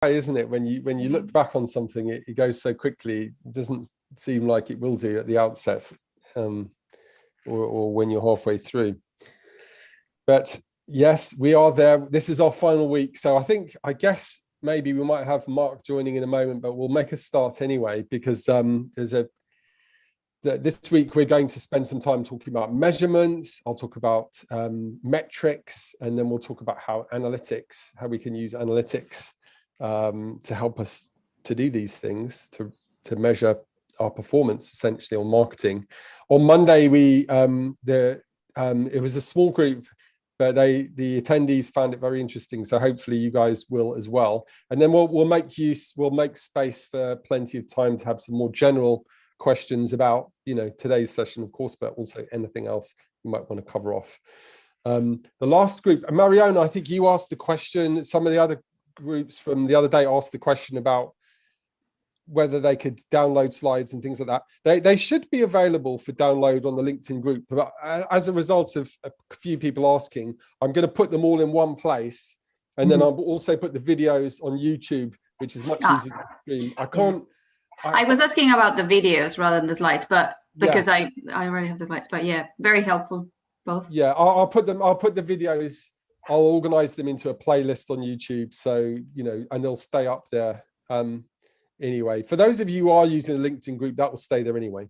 isn't it? When you look back on something, it goes so quickly. It doesn't seem like it will do at the outset, or when you're halfway through. But yes, we are there. This is our final week, so I guess maybe we might have Mark joining in a moment, but we'll make a start anyway, because this week we're going to spend some time talking about measurements. I'll talk about metrics, and then we'll talk about how we can use analytics to help us to do these things, to measure our performance essentially on marketing. On Monday, it was a small group, but the attendees found it very interesting. So hopefully you guys will as well. And then we'll make space for plenty of time to have some more general questions about today's session, of course, but also anything else you might want to cover off. The last group, Mariona, I think you asked the question. Some of the other groups from the other day asked the question about whether they could download slides and things like that. They should be available for download on the LinkedIn group, but as a result of a few people asking, I'm going to put them all in one place, and then I'll also put the videos on YouTube, which is much easier to stream. I was asking about the videos rather than the slides, but because I already have the slides, but yeah, very helpful both. Yeah, I'll put the videos, I'll organize them into a playlist on YouTube, so and they'll stay up there. Anyway, for those of you who are using the LinkedIn group, that will stay there anyway.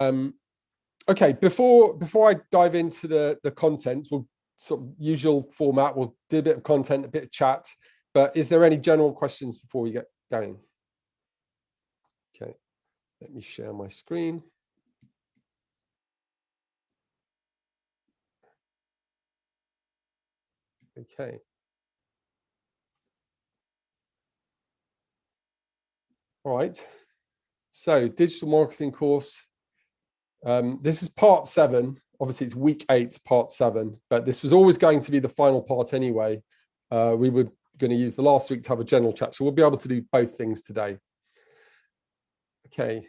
Okay, before I dive into the content, we'll sort of usual format, we'll do a bit of content, a bit of chat, but is there any general questions before we get going? Okay, let me share my screen. Okay. All right, so digital marketing course. This is part 7. Obviously, it's week 8, part 7, but this was always going to be the final part anyway. We were going to use the last week to have a general chat, so we'll be able to do both things today. Okay,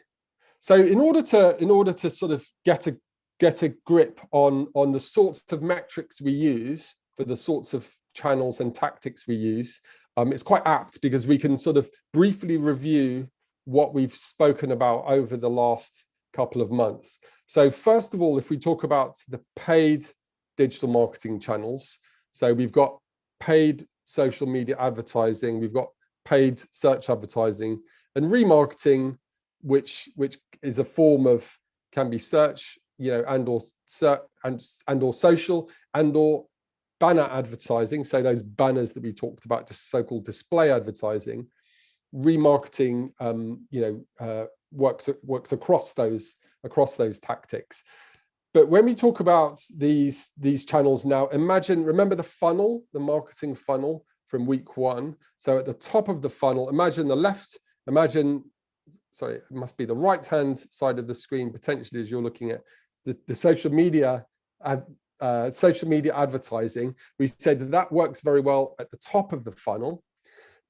so in order to sort of get a grip on the sorts of metrics we use for the sorts of channels and tactics we use, it's quite apt because we can sort of briefly review what we've spoken about over the last couple of months. So first of all, if we talk about the paid digital marketing channels, so we've got paid social media advertising, we've got paid search advertising, and remarketing, which is a form of, can be search, and or social, and or banner advertising, so those banners that we talked about, so-called display advertising. Remarketing works across those tactics. But when we talk about these channels now, remember the funnel, the marketing funnel from week 1. So at the top of the funnel, sorry, it must be the right hand side of the screen potentially, as you're looking at the social media advertising. We said that works very well at the top of the funnel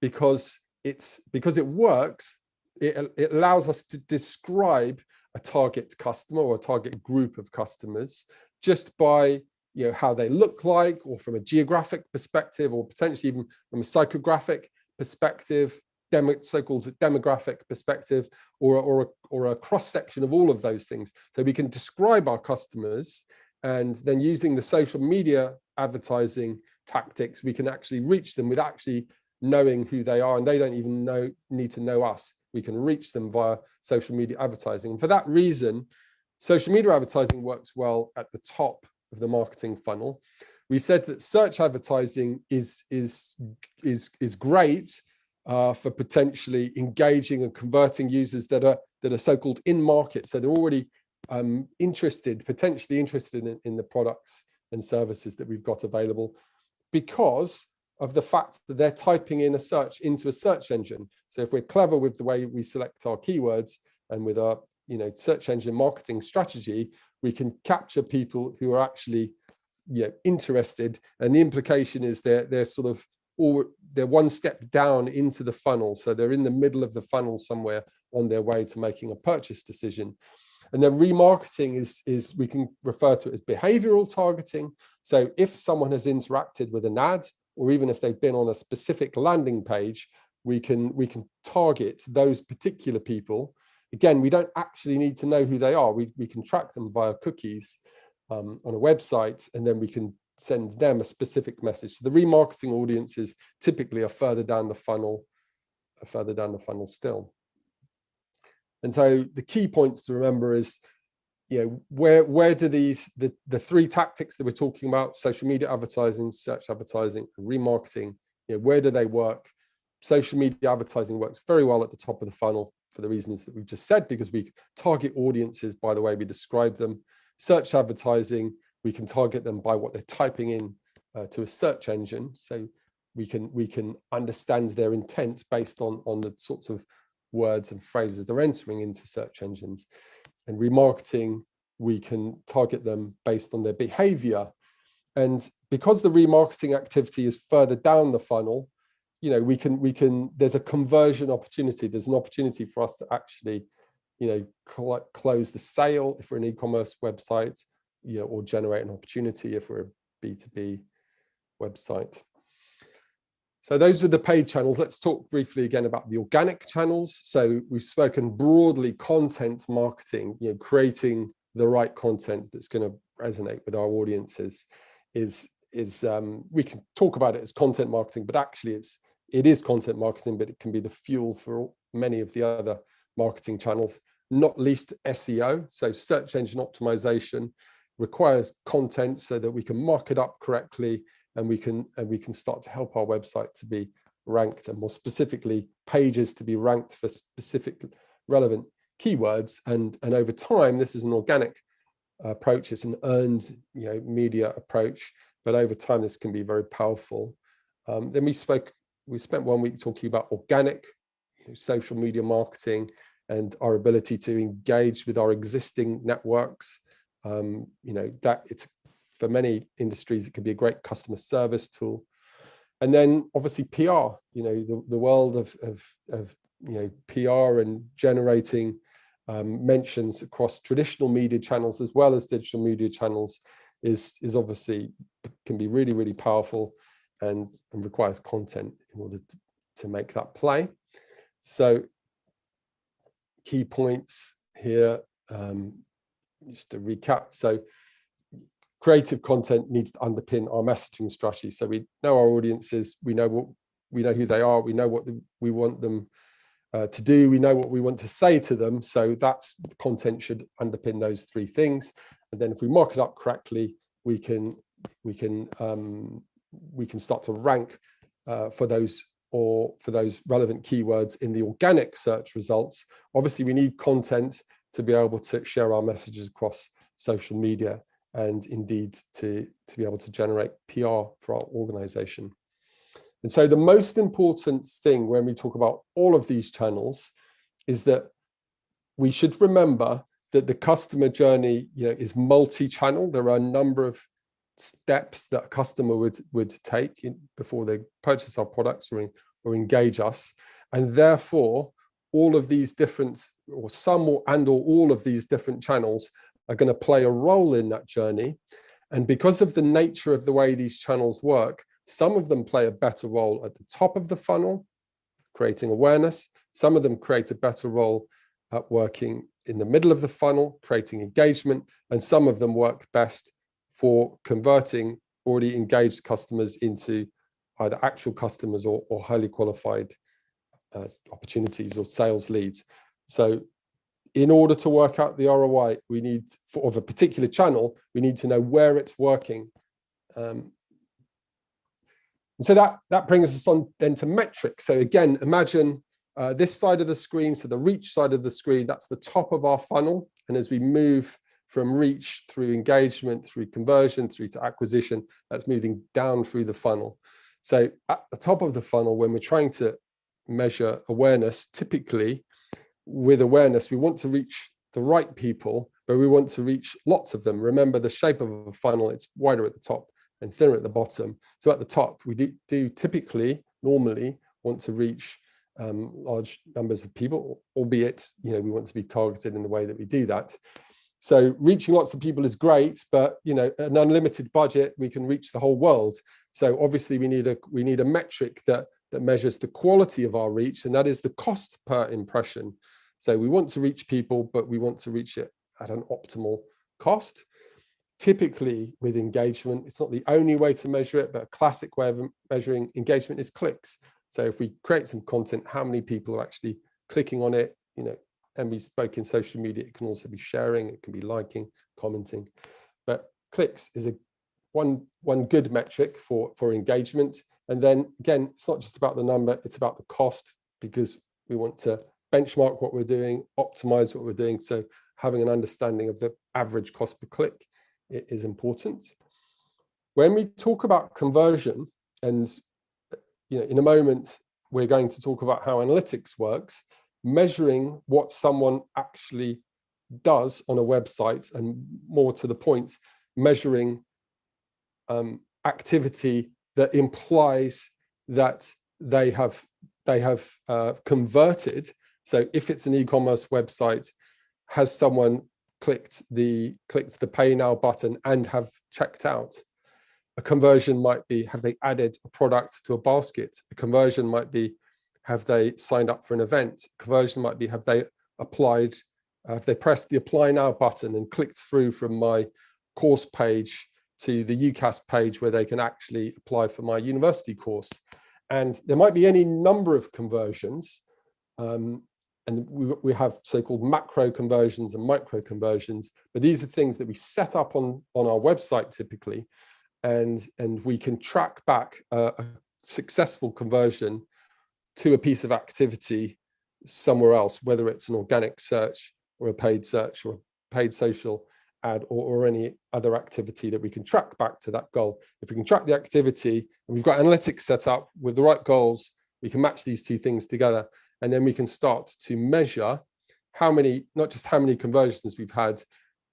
because it works. It allows us to describe a target customer or a target group of customers just by how they look like, or from a geographic perspective, or potentially even from a psychographic perspective, so-called demographic perspective, or a cross section of all of those things. So we can describe our customers, and then using the social media advertising tactics, we can actually reach them with actually knowing who they are, and they don't even need to know us. We can reach them via social media advertising. And for that reason, social media advertising works well at the top of the marketing funnel. We said that search advertising is great for potentially engaging and converting users that are so-called in market. So they're already potentially interested in the products and services that we've got available, because of the fact that they're typing in a search into a search engine. So if we're clever with the way we select our keywords and with our search engine marketing strategy, we can capture people who are actually interested. And the implication is they're sort of, or they're one step down into the funnel. So they're in the middle of the funnel somewhere on their way to making a purchase decision. And then remarketing is we can refer to it as behavioral targeting. So if someone has interacted with an ad or even if they've been on a specific landing page, we can target those particular people. Again, we don't actually need to know who they are. We can track them via cookies on a website, and then we can send them a specific message. So the remarketing audiences typically are further down the funnel still. And so the key points to remember is, where do the three tactics that we're talking about, social media advertising, search advertising, and remarketing, where do they work? Social media advertising works very well at the top of the funnel for the reasons that we've just said, because we target audiences by the way we describe them. Search advertising, we can target them by what they're typing in to a search engine. So we can understand their intent based on the sorts of words and phrases they're entering into search engines. And remarketing, we can target them based on their behavior. And because the remarketing activity is further down the funnel, there's a conversion opportunity. There's an opportunity for us to actually, close the sale if we're an e-commerce website, or generate an opportunity if we're a B2B website. So those were the paid channels. Let's talk briefly again about the organic channels. So we've spoken broadly content marketing, creating the right content that's going to resonate with our audiences is we can talk about it as content marketing, but actually it is content marketing, but it can be the fuel for many of the other marketing channels, not least SEO. So search engine optimization requires content so that we can mark it up correctly, and we can start to help our website to be ranked, and more specifically pages to be ranked for specific relevant keywords. And over time, this is an organic approach. It's an earned media approach, but over time this can be very powerful. Then we spent 1 week talking about organic social media marketing and our ability to engage with our existing networks. That it's, for many industries, it can be a great customer service tool. And then obviously PR, the world of PR and generating mentions across traditional media channels as well as digital media channels is obviously can be really, really powerful and requires content in order to make that play. So key points here, just to recap. So creative content needs to underpin our messaging strategy. So we know our audiences, we know who they are, we know what we want them to do, we know what we want to say to them. So that's the content should underpin those three things. And then if we mark it up correctly, we can start to rank for those relevant keywords in the organic search results. Obviously, we need content to be able to share our messages across social media, and indeed to be able to generate PR for our organization. And so the most important thing when we talk about all of these channels is that we should remember that the customer journey is multi-channel. There are a number of steps that a customer would take before they purchase our products or engage us. And therefore, all of these different, or some or all of these different channels are going to play a role in that journey. And because of the nature of the way these channels work, some of them play a better role at the top of the funnel, creating awareness. Some of them create a better role at working in the middle of the funnel, creating engagement. And some of them work best for converting already engaged customers into either actual customers or highly qualified opportunities or sales leads. So in order to work out the ROI, we need, of a particular channel, we need to know where it's working. And so that brings us on then to metrics. So again, imagine this side of the screen, so the reach side of the screen, that's the top of our funnel. And as we move from reach through engagement, through conversion, through to acquisition, that's moving down through the funnel. So at the top of the funnel, when we're trying to measure awareness, typically with awareness, we want to reach the right people, but we want to reach lots of them. Remember the shape of a funnel, it's wider at the top and thinner at the bottom. So at the top, we do typically, normally want to reach large numbers of people, albeit, we want to be targeted in the way that we do that. So reaching lots of people is great, but an unlimited budget, we can reach the whole world. So obviously we need a metric that measures the quality of our reach, and that is the cost per impression. So we want to reach people, but we want to reach it at an optimal cost. Typically with engagement, it's not the only way to measure it, but a classic way of measuring engagement is clicks. So if we create some content, how many people are actually clicking on it? And we spoke in social media, it can also be sharing, it can be liking, commenting. But clicks is one good metric for engagement. And then again, it's not just about the number, it's about the cost, because we want to benchmark what we're doing, optimize what we're doing. So having an understanding of the average cost per click is important. When we talk about conversion, and in a moment, we're going to talk about how analytics works, measuring what someone actually does on a website, and more to the point, measuring activity that implies that they have converted. So if it's an e-commerce website, has someone clicked the pay now button and have checked out? A conversion might be, have they added a product to a basket? A conversion might be, have they signed up for an event? A conversion might be, have they pressed the apply now button and clicked through from my course page to the UCAS page where they can actually apply for my university course? And there might be any number of conversions. And we have so-called macro conversions and micro conversions, but these are things that we set up on our website typically, and we can track back a successful conversion to a piece of activity somewhere else, whether it's an organic search or a paid search or a paid social ad, or any other activity that we can track back to that goal. If we can track the activity and we've got analytics set up with the right goals, we can match these two things together, and then we can start to measure not just how many conversions we've had,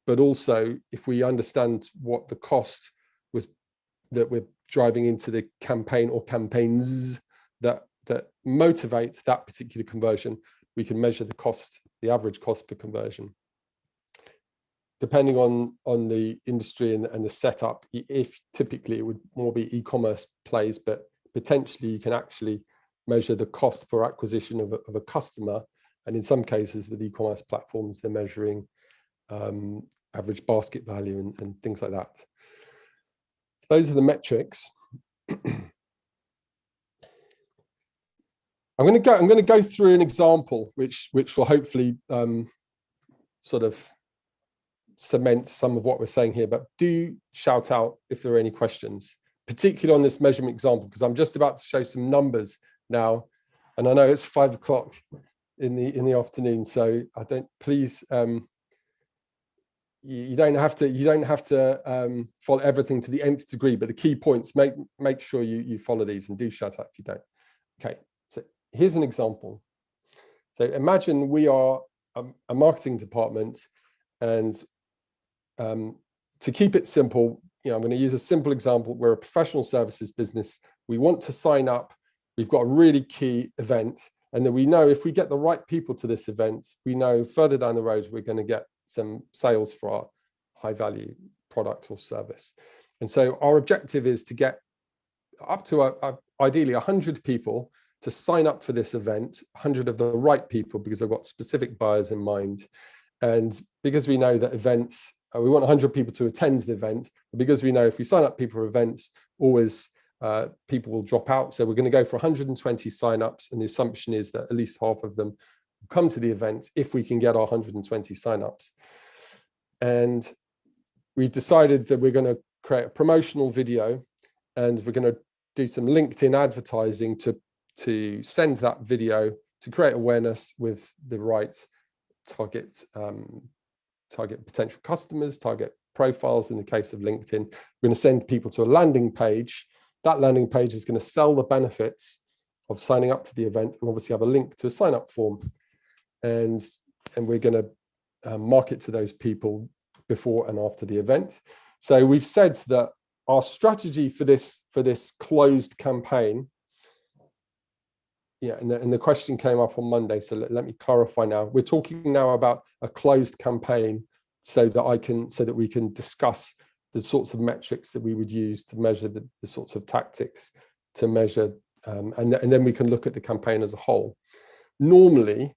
but also if we understand what the cost was that we're driving into the campaign or campaigns that motivate that particular conversion, we can measure the cost, the average cost per conversion. Depending on the industry and the setup, if typically it would more be e-commerce plays, but potentially you can actually measure the cost per acquisition of a customer. And in some cases with e-commerce platforms, they're measuring average basket value and things like that. So those are the metrics. I'm going to go through an example which will hopefully sort of cement some of what we're saying here, but do shout out if there are any questions, particularly on this measurement example, because I'm just about to show some numbers now, and I know it's 5 o'clock in the afternoon, so please you don't have to follow everything to the nth degree, but the key points, make sure you follow these, and do shout out if you don't. Okay, so here's an example. So imagine we are a marketing department, and to keep it simple, I'm going to use a simple example. We're a professional services business. We want to sign up. We've got a really key event, and then we know if we get the right people to this event, we know further down the road we're going to get some sales for our high value product or service. And so our objective is to get up to ideally 100 people to sign up for this event, 100 of the right people, because I've got specific buyers in mind. And because we know that events, we want 100 people to attend the event, because we know if we sign up people for events, always people will drop out. So we're going to go for 120 signups, and the assumption is that at least half of them will come to the event if we can get our 120 signups. And we've decided that we're going to create a promotional video, and we're going to do some LinkedIn advertising to send that video to create awareness with the right target potential customers, target profiles. In the case of LinkedIn, we're going to send people to a landing page. That landing page is going to sell the benefits of signing up for the event, and obviously have a link to a sign up form. And we're going to market to those people before and after the event. So we've said that our strategy for this closed campaign, and the question came up on Monday, so let me clarify now. We're talking now about a closed campaign so that we can discuss the sorts of metrics that we would use to measure the sorts of tactics to measure, and then we can look at the campaign as a whole. Normally,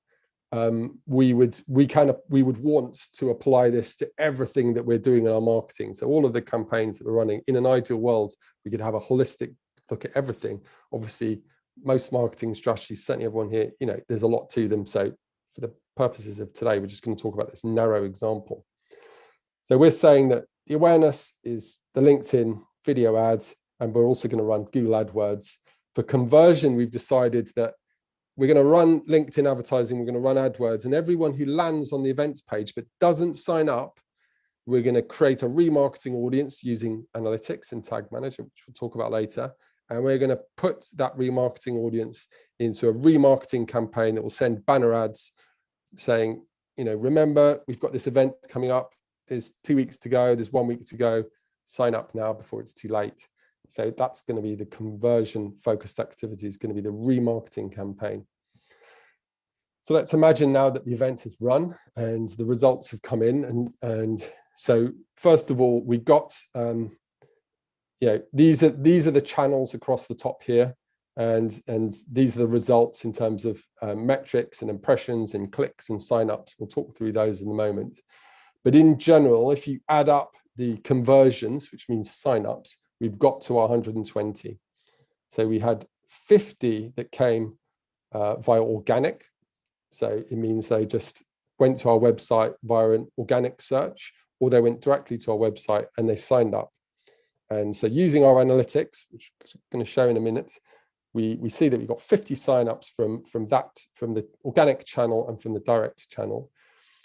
we would want to apply this to everything that we're doing in our marketing. So all of the campaigns that we're running, in an ideal world, we could have a holistic look at everything. Obviously, most marketing strategies, certainly everyone here, there's a lot to them. So for the purposes of today, we're just going to talk about this narrow example. So we're saying that the awareness is the LinkedIn video ads, and we're also going to run Google AdWords. For conversion, we've decided that we're going to run LinkedIn advertising, we're going to run AdWords, and everyone who lands on the events page but doesn't sign up, we're going to create a remarketing audience using analytics and Tag Manager, which we'll talk about later. And we're going to put that remarketing audience into a remarketing campaign that will send banner ads saying, remember, we've got this event coming up. There's 2 weeks to go. There's 1 week to go. Sign up now before it's too late. So that's going to be the conversion focused activity, is going to be the remarketing campaign. So let's imagine now that the event is run and the results have come in. And so first of all, we got, these are the channels across the top here. And these are the results in terms of metrics and impressions and clicks and signups. We'll talk through those in a moment. But in general, if you add up the conversions, which means signups, we've got to our 120. So we had 50 that came via organic. So it means they just went to our website via an organic search, or they went directly to our website and they signed up. And so using our analytics, which I'm going to show in a minute, we see that we got 50 signups from the organic channel and from the direct channel.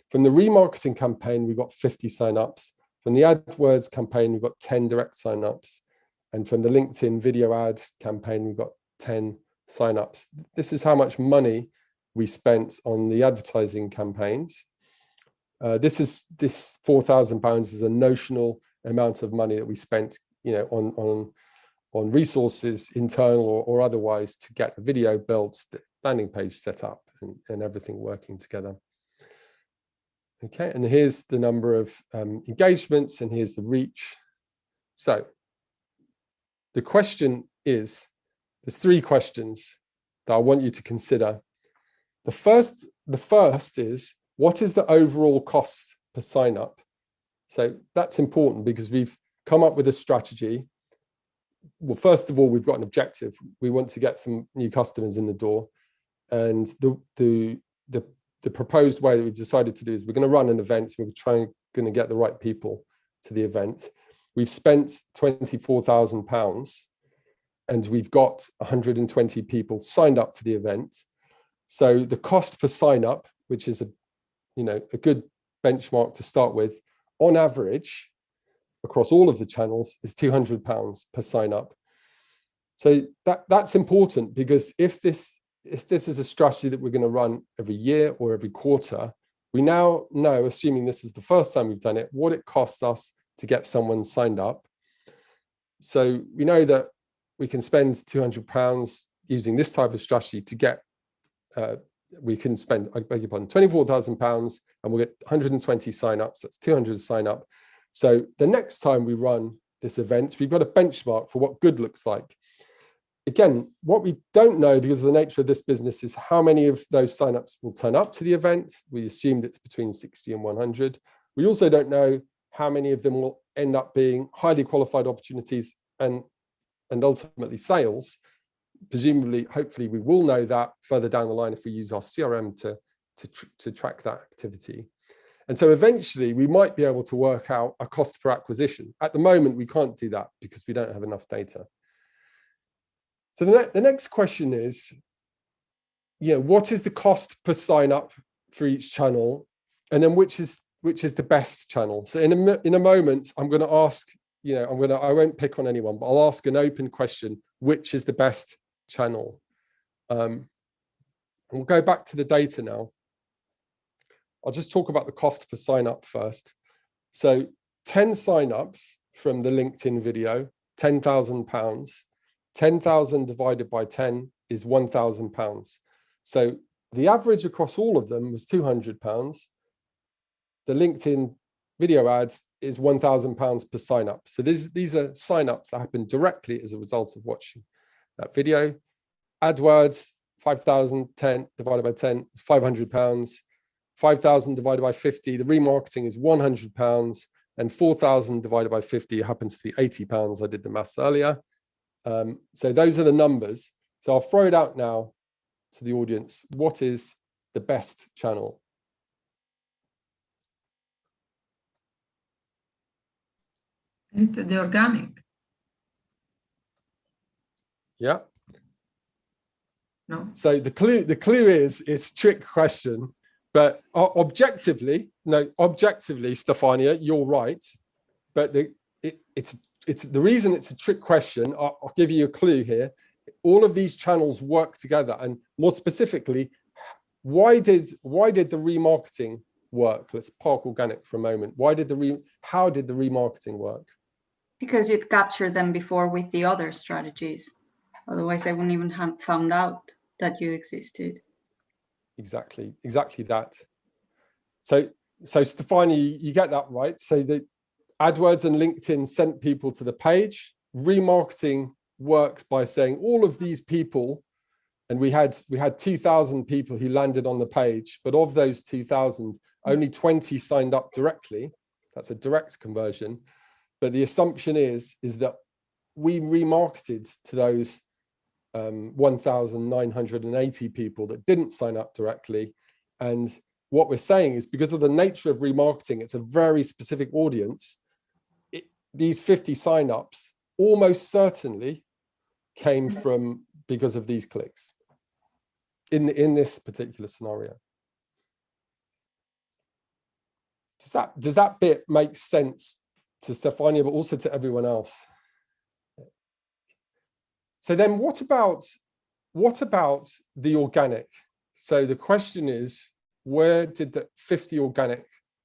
From the remarketing campaign, we got 50 signups. From the AdWords campaign, we got 10 direct signups. And from the LinkedIn video ads campaign, we got 10 signups. This is how much money we spent on the advertising campaigns. This £4,000 is a notional amount of money that we spent, on resources, internal or otherwise, to get the video built, the landing page set up, and everything working together. Okay, and here's the number of engagements, and here's the reach. So the question is, there's 3 questions that I want you to consider. The first is, what is the overall cost per sign up? So that's important because we've come up with a strategy. Well, first of all, we've got an objective. We want to get some new customers in the door. And the proposed way that we've decided to do is we're going to run an event. So we're going to get the right people to the event. We've spent £24,000 and we've got 120 people signed up for the event. So the cost per sign up, which is a good benchmark to start with, on average across all of the channels, is £200 per sign up. So that's important, because if this is a strategy that we're going to run every year or every quarter, we now know, assuming this is the first time we've done it, what it costs us to get someone signed up. So we know that we can spend £200 using this type of strategy to get, we can spend, I beg your pardon, £24,000, and we'll get 120 signups. That's 200 sign up. So the next time we run this event, we've got a benchmark for what good looks like. Again, what we don't know, because of the nature of this business, is how many of those signups will turn up to the event. We assumed it's between 60 and 100. We also don't know how many of them will end up being highly qualified opportunities and ultimately sales. Presumably, hopefully, we will know that further down the line if we use our CRM to track that activity. And so eventually, we might be able to work out a cost per acquisition. At the moment, we can't do that because we don't have enough data. So the next question is, what is the cost per sign up for each channel, and then which is the best channel? So in a moment, I'm going to ask, I won't pick on anyone, but I'll ask an open question: which is the best channel? And we'll go back to the data now. I'll just talk about the cost per sign up first. So 10 signups from the LinkedIn video, £10,000. 10,000 divided by 10 is £1,000. So the average across all of them was £200. The LinkedIn video ads is £1,000 per sign up. So these are sign ups that happen directly as a result of watching that video. AdWords, 5,010 divided by 10 is £500. 5,000 divided by 50, the remarketing is £100, and 4,000 divided by 50 happens to be £80. I did the maths earlier. So those are the numbers. So I'll throw it out now to the audience. What is the best channel? Is it the organic? Yeah. No. So the clue is it's a trick question, but objectively, Stefania, you're right. But it's the reason it's a trick question. I'll give you a clue here. All of these channels work together, and more specifically, why did the remarketing work? Let's park organic for a moment. How did the remarketing work? Because you'd captured them before with the other strategies. Otherwise, they wouldn't even have found out that you existed. Exactly that. So Stefania, you get that right. So the AdWords and LinkedIn sent people to the page. Remarketing works by saying all of these people, and we had 2,000 people who landed on the page, but of those 2,000, only 20 signed up directly. That's a direct conversion. But the assumption is that we remarketed to those 1,980 people that didn't sign up directly. And what we're saying is, because of the nature of remarketing, it's a very specific audience. These 50 signups almost certainly came from because of these clicks in this particular scenario. Does that bit make sense to Stefania, but also to everyone else? So then what about the organic? So the question is, where did the 50 organic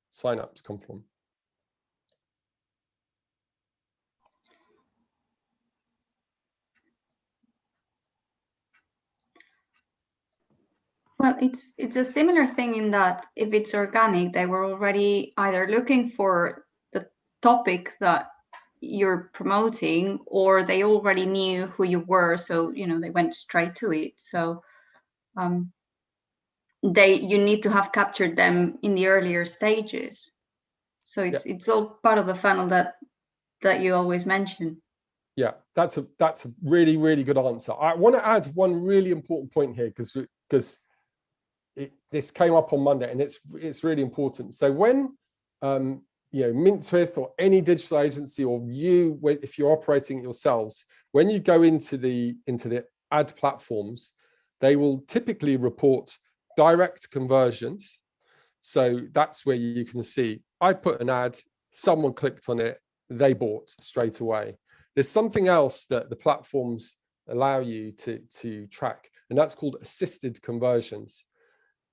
signups come from? Well, it's a similar thing in that if it's organic, they were already either looking for the topic that you're promoting, or they already knew who you were, so they went straight to it. So you need to have captured them in the earlier stages. So it's all part of the funnel that you always mention. Yeah, that's a really, really good answer. I want to add one really important point here, because this came up on Monday, and it's really important. So when Mint Twist or any digital agency, or if you're operating it yourselves, when you go into the ad platforms, they will typically report direct conversions. So that's where you can see, I put an ad, someone clicked on it, they bought straight away. There's something else that the platforms allow you to track, and that's called assisted conversions.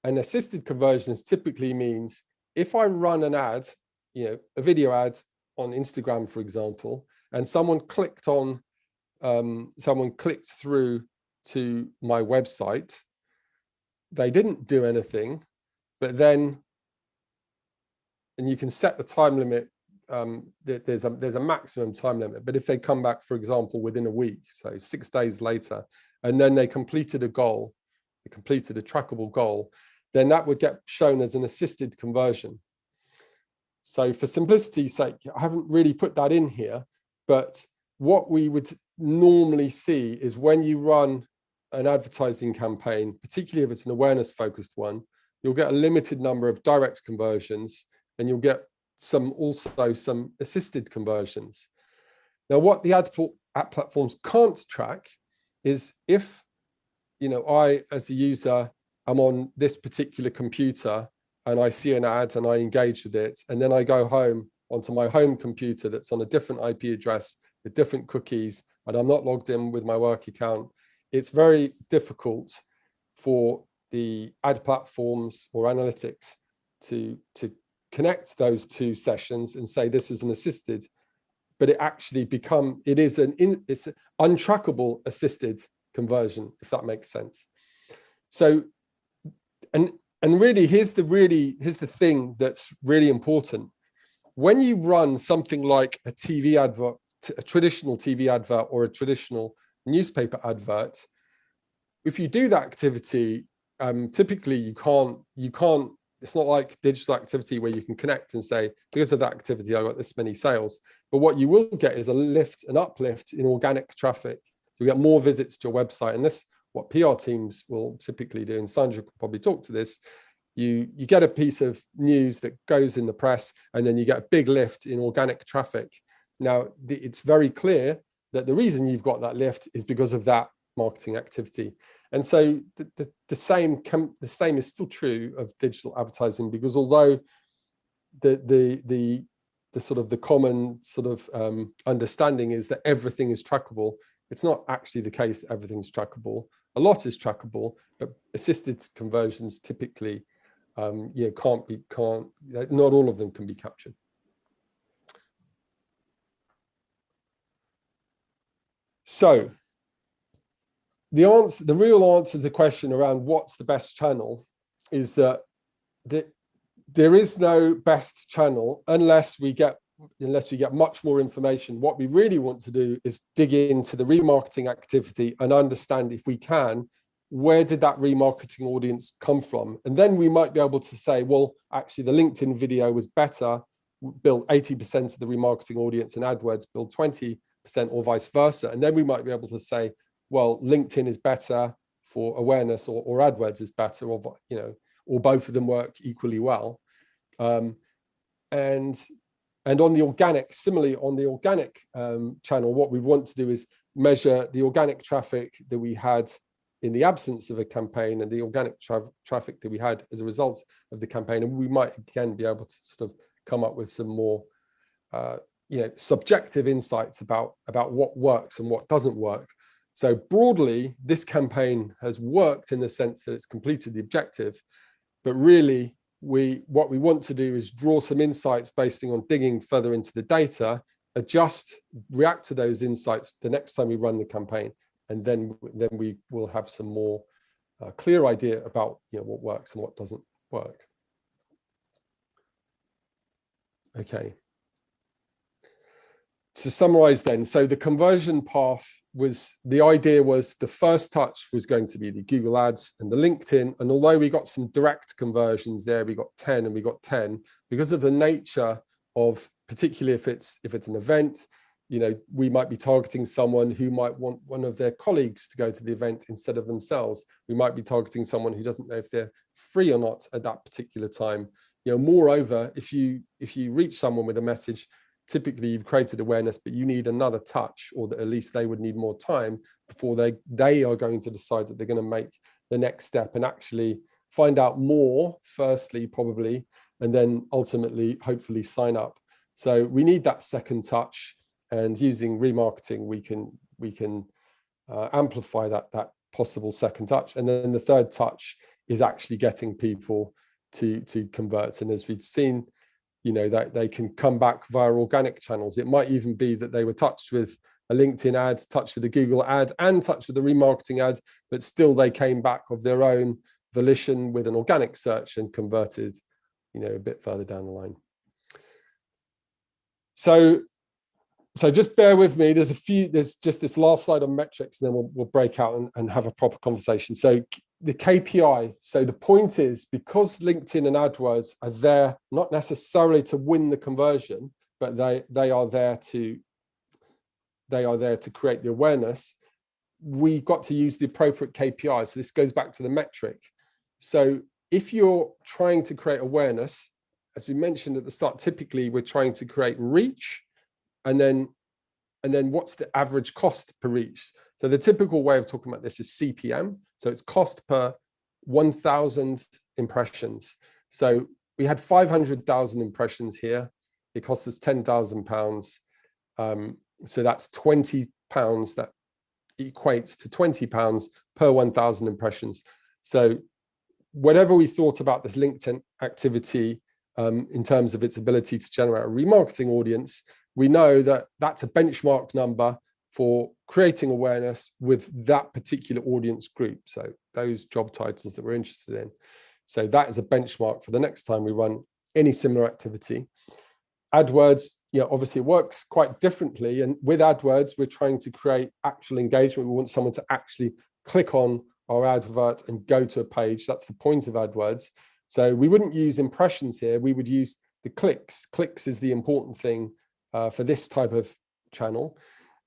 And assisted conversions typically means if I run an ad, a video ad on Instagram, for example, and someone clicked through to my website, they didn't do anything, but then, and you can set the time limit, there's a maximum time limit, but if they come back, for example, within a week, so 6 days later, and then they completed a goal, they completed a trackable goal, then that would get shown as an assisted conversion. So for simplicity's sake, I haven't really put that in here, but what we would normally see is when you run an advertising campaign, particularly if it's an awareness-focused one, you'll get a limited number of direct conversions, and you'll get also some assisted conversions. Now, what the ad platforms can't track is if, I, as a user, I'm on this particular computer and I see an ad and I engage with it, and then I go home onto my home computer that's on a different IP address with different cookies, and I'm not logged in with my work account, it's very difficult for the ad platforms or analytics to connect those two sessions and say this is an assisted, but it's an untrackable assisted conversion, if that makes sense. So, and really, here's the thing that's really important. when you run something like a TV advert, a traditional TV advert or a traditional newspaper advert, if you do that activity, typically you can't, it's not like digital activity where you can connect and say, because of that activity, I got this many sales. But what you will get is an uplift in organic traffic. You get more visits to your website. And this, what PR teams will typically do, and Sandra could probably talk to this, you get a piece of news that goes in the press, and then you get a big lift in organic traffic. Now, it's very clear that the reason you've got that lift is because of that marketing activity. And so the same is still true of digital advertising, because although the sort of the common sort of understanding is that everything is trackable, it's not actually the case that everything's trackable. A lot is trackable, but assisted conversions typically not all of them can be captured. So the real answer to the question around what's the best channel is that there is no best channel unless we get much more information. What we really want to do is dig into the remarketing activity and understand, if we can, where did that remarketing audience come from? And then we might be able to say, well, actually the LinkedIn video was better, built 80% of the remarketing audience, and AdWords built 20%, or vice versa. And then we might be able to say, well, LinkedIn is better for awareness, or AdWords is better, or or both of them work equally well. And on the organic, similarly on the organic channel, what we want to do is measure the organic traffic that we had in the absence of a campaign and the organic traffic that we had as a result of the campaign. And we might again be able to sort of come up with some more subjective insights about what works and what doesn't work. So broadly, this campaign has worked in the sense that it's completed the objective, but really what we want to do is draw some insights based on digging further into the data, react to those insights the next time we run the campaign, and then we will have some more clear idea about what works and what doesn't work. Okay. To summarize then, so the conversion path the idea was the first touch was going to be the Google Ads and the LinkedIn. And although we got some direct conversions there, we got 10 and we got 10, because of the nature of, particularly if it's an event, we might be targeting someone who might want one of their colleagues to go to the event instead of themselves. We might be targeting someone who doesn't know if they're free or not at that particular time. Moreover, if you reach someone with a message, typically you've created awareness, but you need another touch, or that at least they would need more time before they are going to decide that they're going to make the next step and actually find out more, firstly, probably, and then ultimately, hopefully sign up. So we need that second touch, and using remarketing, we can amplify that possible second touch. And then the third touch is actually getting people to convert. And as we've seen, that they can come back via organic channels. It might even be that they were touched with a LinkedIn ad, touched with a Google ad, and touched with a remarketing ad, but still they came back of their own volition with an organic search and converted, a bit further down the line. So just bear with me. There's just this last slide on metrics, and then we'll break out and have a proper conversation. So the KPI. So the point is, because LinkedIn and AdWords are there not necessarily to win the conversion, but they are there to create the awareness. We've got to use the appropriate KPIs. So this goes back to the metric. So if you're trying to create awareness, as we mentioned at the start, typically we're trying to create reach, and then what's the average cost per reach? So the typical way of talking about this is CPM. So it's cost per 1,000 impressions. So we had 500,000 impressions here. It cost us £10,000. So that's £20. That equates to £20 per 1,000 impressions. So whatever we thought about this LinkedIn activity in terms of its ability to generate a remarketing audience, we know that that's a benchmark number for creating awareness with that particular audience group. So those job titles that we're interested in. So that is a benchmark for the next time we run any similar activity. AdWords, obviously it works quite differently. And with AdWords, we're trying to create actual engagement. We want someone to actually click on our advert and go to a page. That's the point of AdWords. So we wouldn't use impressions here. We would use the clicks. Clicks is the important thing for this type of channel.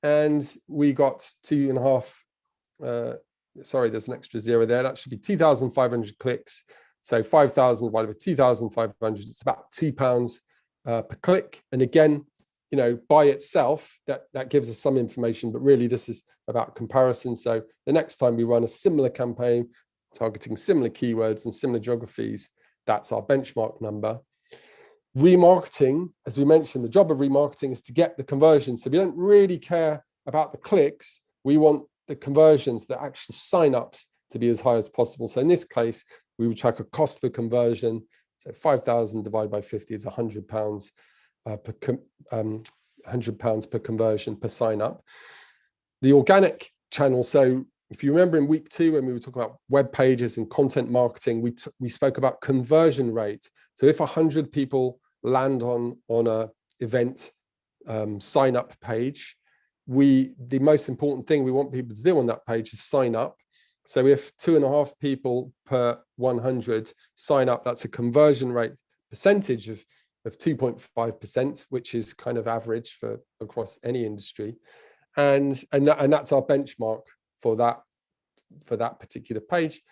And we got 2.5, sorry, there's an extra zero there. That should be 2,500 clicks. So 5,000 divided by 2,500, it's about £2 per click. And again, by itself, that gives us some information, but really this is about comparison. So the next time we run a similar campaign, targeting similar keywords and similar geographies, that's our benchmark number. Remarketing, as we mentioned, the job of remarketing is to get the conversion. So we don't really care about the clicks. We want the conversions, the actual sign-ups, to be as high as possible. So in this case, we would track a cost per conversion. So 5,000 divided by 50 is £100 £100 per conversion per sign up. The organic channel. So if you remember in week 2, when we were talking about web pages and content marketing, we spoke about conversion rate. So if 100 people land on a event sign up page, the most important thing we want people to do on that page is sign up. So if 2.5 people per 100 sign up, that's a conversion rate percentage of 2.5%, which is kind of average for across any industry, and that's our benchmark for that particular page.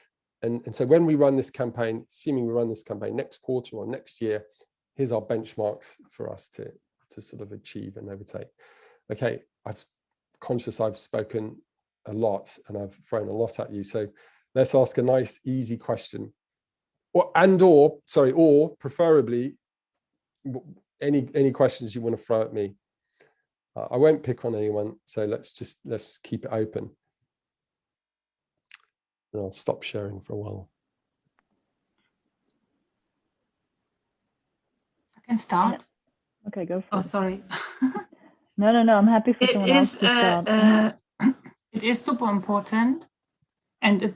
And so when we run this campaign, assuming we run this campaign next quarter or next year, here's our benchmarks for us to sort of achieve and overtake. Okay, I've spoken a lot and I've thrown a lot at you, so let's ask a nice easy question, or preferably any questions you want to throw at me. I won't pick on anyone, so let's keep it open, and I'll stop sharing for a while. I can start. Okay, go for it. Oh, sorry. No, I'm happy for someone else to start. It is super important, and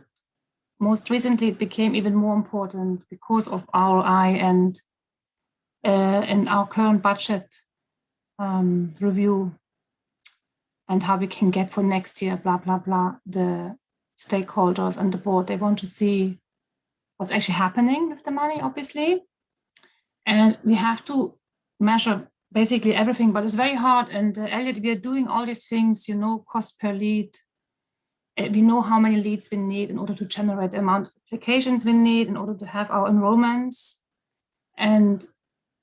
most recently it became even more important because of ROI and in our current budget review and how we can get for next year, blah, blah, blah. The stakeholders and the board, they want to see what's actually happening with the money, obviously. And we have to measure basically everything, but it's very hard. And Elliot, we are doing all these things, cost per lead. We know how many leads we need in order to generate the amount of applications we need in order to have our enrollments. And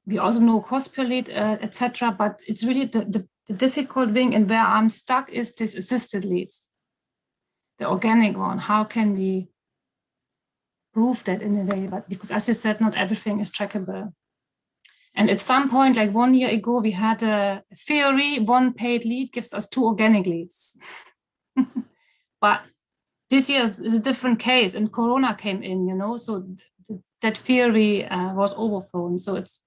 we also know cost per lead, etc. But it's really the difficult thing, and where I'm stuck is this assisted leads, the organic one. How can we prove that in a way? But because, as you said, not everything is trackable. And at some point, like 1 year ago, we had a theory: 1 paid lead gives us 2 organic leads. But this year is a different case, and Corona came in, so that theory was overthrown. So it's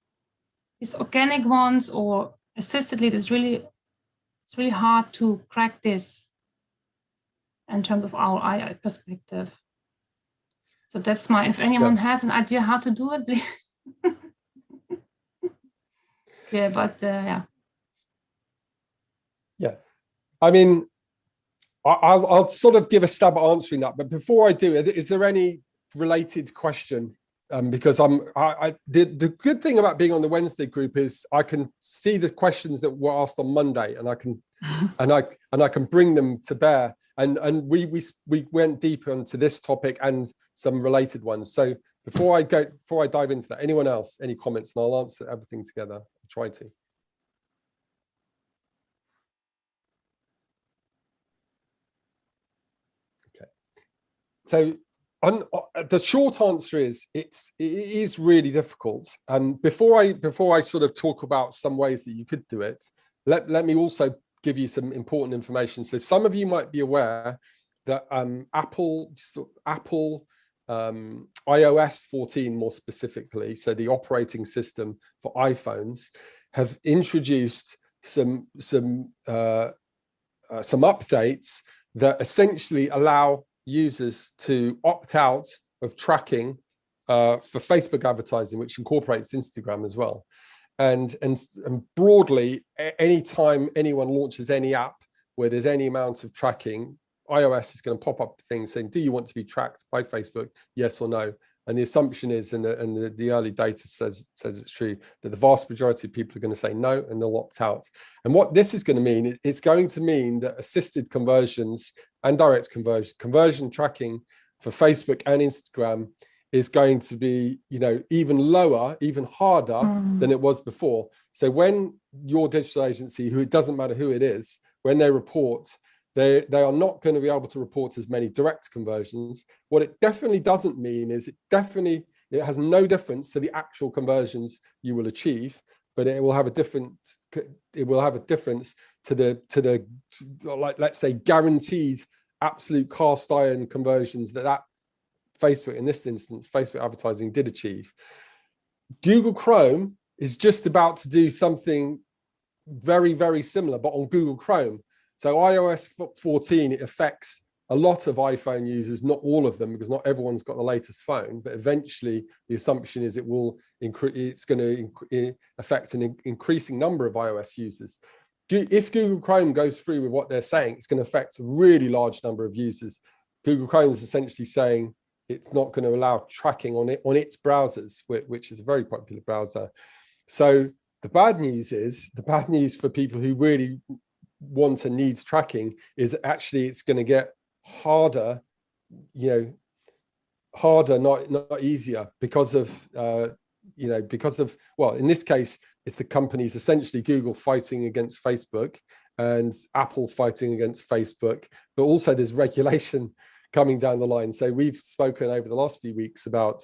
organic ones or assisted lead it's really hard to crack this in terms of our AI perspective. So that's if anyone has an idea how to do it, please. Yeah, but yeah. I mean, I'll sort of give a stab at answering that, but before I do, is there any related question? Because the good thing about being on the Wednesday group is I can see the questions that were asked on Monday, and I can I can bring them to bear. And we went deeper into this topic and some related ones. So before I dive into that, anyone else, any comments? And I'll answer everything together. I'll try to. Okay. So the short answer is it is really difficult. And before I sort of talk about some ways that you could do it, let me also give you some important information. So some of you might be aware that Apple iOS 14 more specifically, so the operating system for iPhones, have introduced some updates that essentially allow users to opt out of tracking for Facebook advertising, which incorporates Instagram as well. and broadly, anytime anyone launches any app where there's any amount of tracking, iOS is going to pop up things saying, do you want to be tracked by Facebook? Yes or no? And the assumption is, and the early data says it's true, that the vast majority of people are going to say no, and they'll opt out. And what this is going to mean, it's going to mean that assisted conversions and direct conversion tracking for Facebook and Instagram is going to be, even lower, even harder than it was before. So when your digital agency, who it doesn't matter who it is, when they report, they are not going to be able to report as many direct conversions. What it definitely doesn't mean is it has no difference to the actual conversions you will achieve, but it will have a difference to the like, let's say, guaranteed absolute cast iron conversions that Facebook, in this instance, Facebook advertising did achieve. Google Chrome is just about to do something very, very similar, but on Google Chrome. So iOS 14, it affects a lot of iPhone users, not all of them, because not everyone's got the latest phone, but eventually the assumption is it's going to affect an increasing number of iOS users. If Google Chrome goes through with what they're saying, it's going to affect a really large number of users. Google Chrome is essentially saying it's not going to allow tracking on its browsers, which is a very popular browser. So the bad news for people who really want and needs tracking is actually it's going to get harder, not easier, because of well, in this case, it's the companies, essentially Google fighting against Facebook and Apple fighting against Facebook, but also there's regulation coming down the line. So we've spoken over the last few weeks about,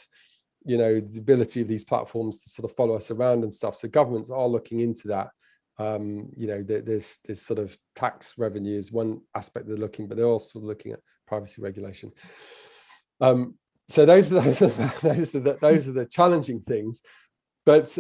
the ability of these platforms to sort of follow us around and stuff. So governments are looking into that. There's sort of tax revenue is one aspect they're looking, but they're also looking at privacy regulation. So those are the challenging things. But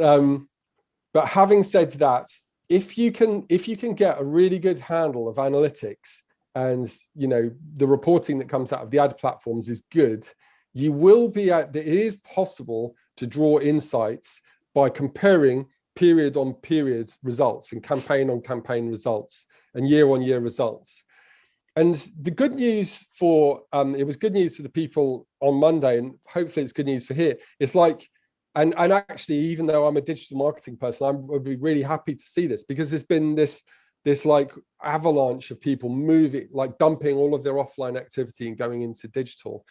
having said that, if you can get a really good handle of analytics, and the reporting that comes out of the ad platforms is good, you will be it is possible to draw insights by comparing period on period results and campaign on campaign results and year on year results. And the good news it was good news for the people on Monday, and hopefully it's good news for here. It's like, and actually, even though I'm a digital marketing person, I would be really happy to see this, because there's been this like avalanche of people moving, like dumping all of their offline activity and going into digital.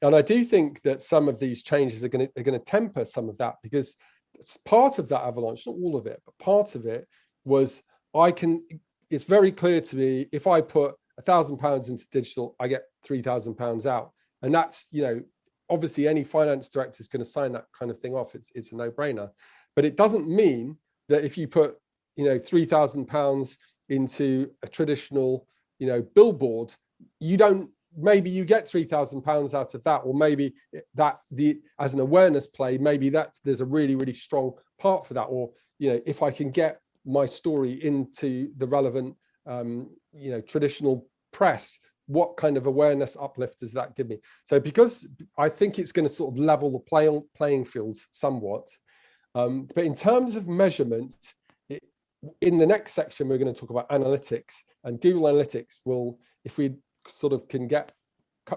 And I do think that some of these changes are going to temper some of that, because part of that avalanche, not all of it, but part of it was it's very clear to me, if I put £1,000 into digital, I get £3,000 out. And that's, obviously any finance director is going to sign that kind of thing off. It's a no-brainer. But it doesn't mean that if you put, £3,000 into a traditional, billboard, maybe you get £3,000 out of that, or maybe as an awareness play, maybe there's a really, really strong part for that. Or, if I can get my story into the relevant, traditional press, what kind of awareness uplift does that give me? So because I think it's going to sort of level the playing fields somewhat. But in terms of measurement, in the next section, we're going to talk about analytics, and Google Analytics will, if we sort of can get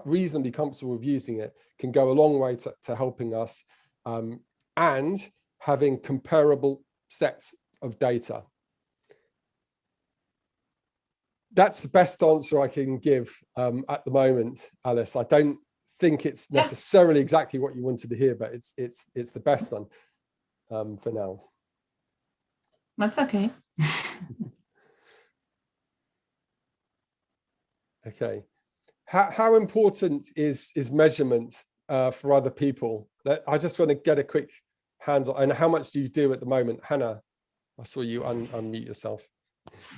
reasonably comfortable with using it, can go a long way to helping us and having comparable sets of data. That's the best answer I can give at the moment, Alice. I don't think it's necessarily exactly what you wanted to hear, but it's the best one for now. That's okay. Okay. How important is measurement for other people? I just want to get a quick handle. And how much do you do at the moment? Hannah, I saw you unmute yourself.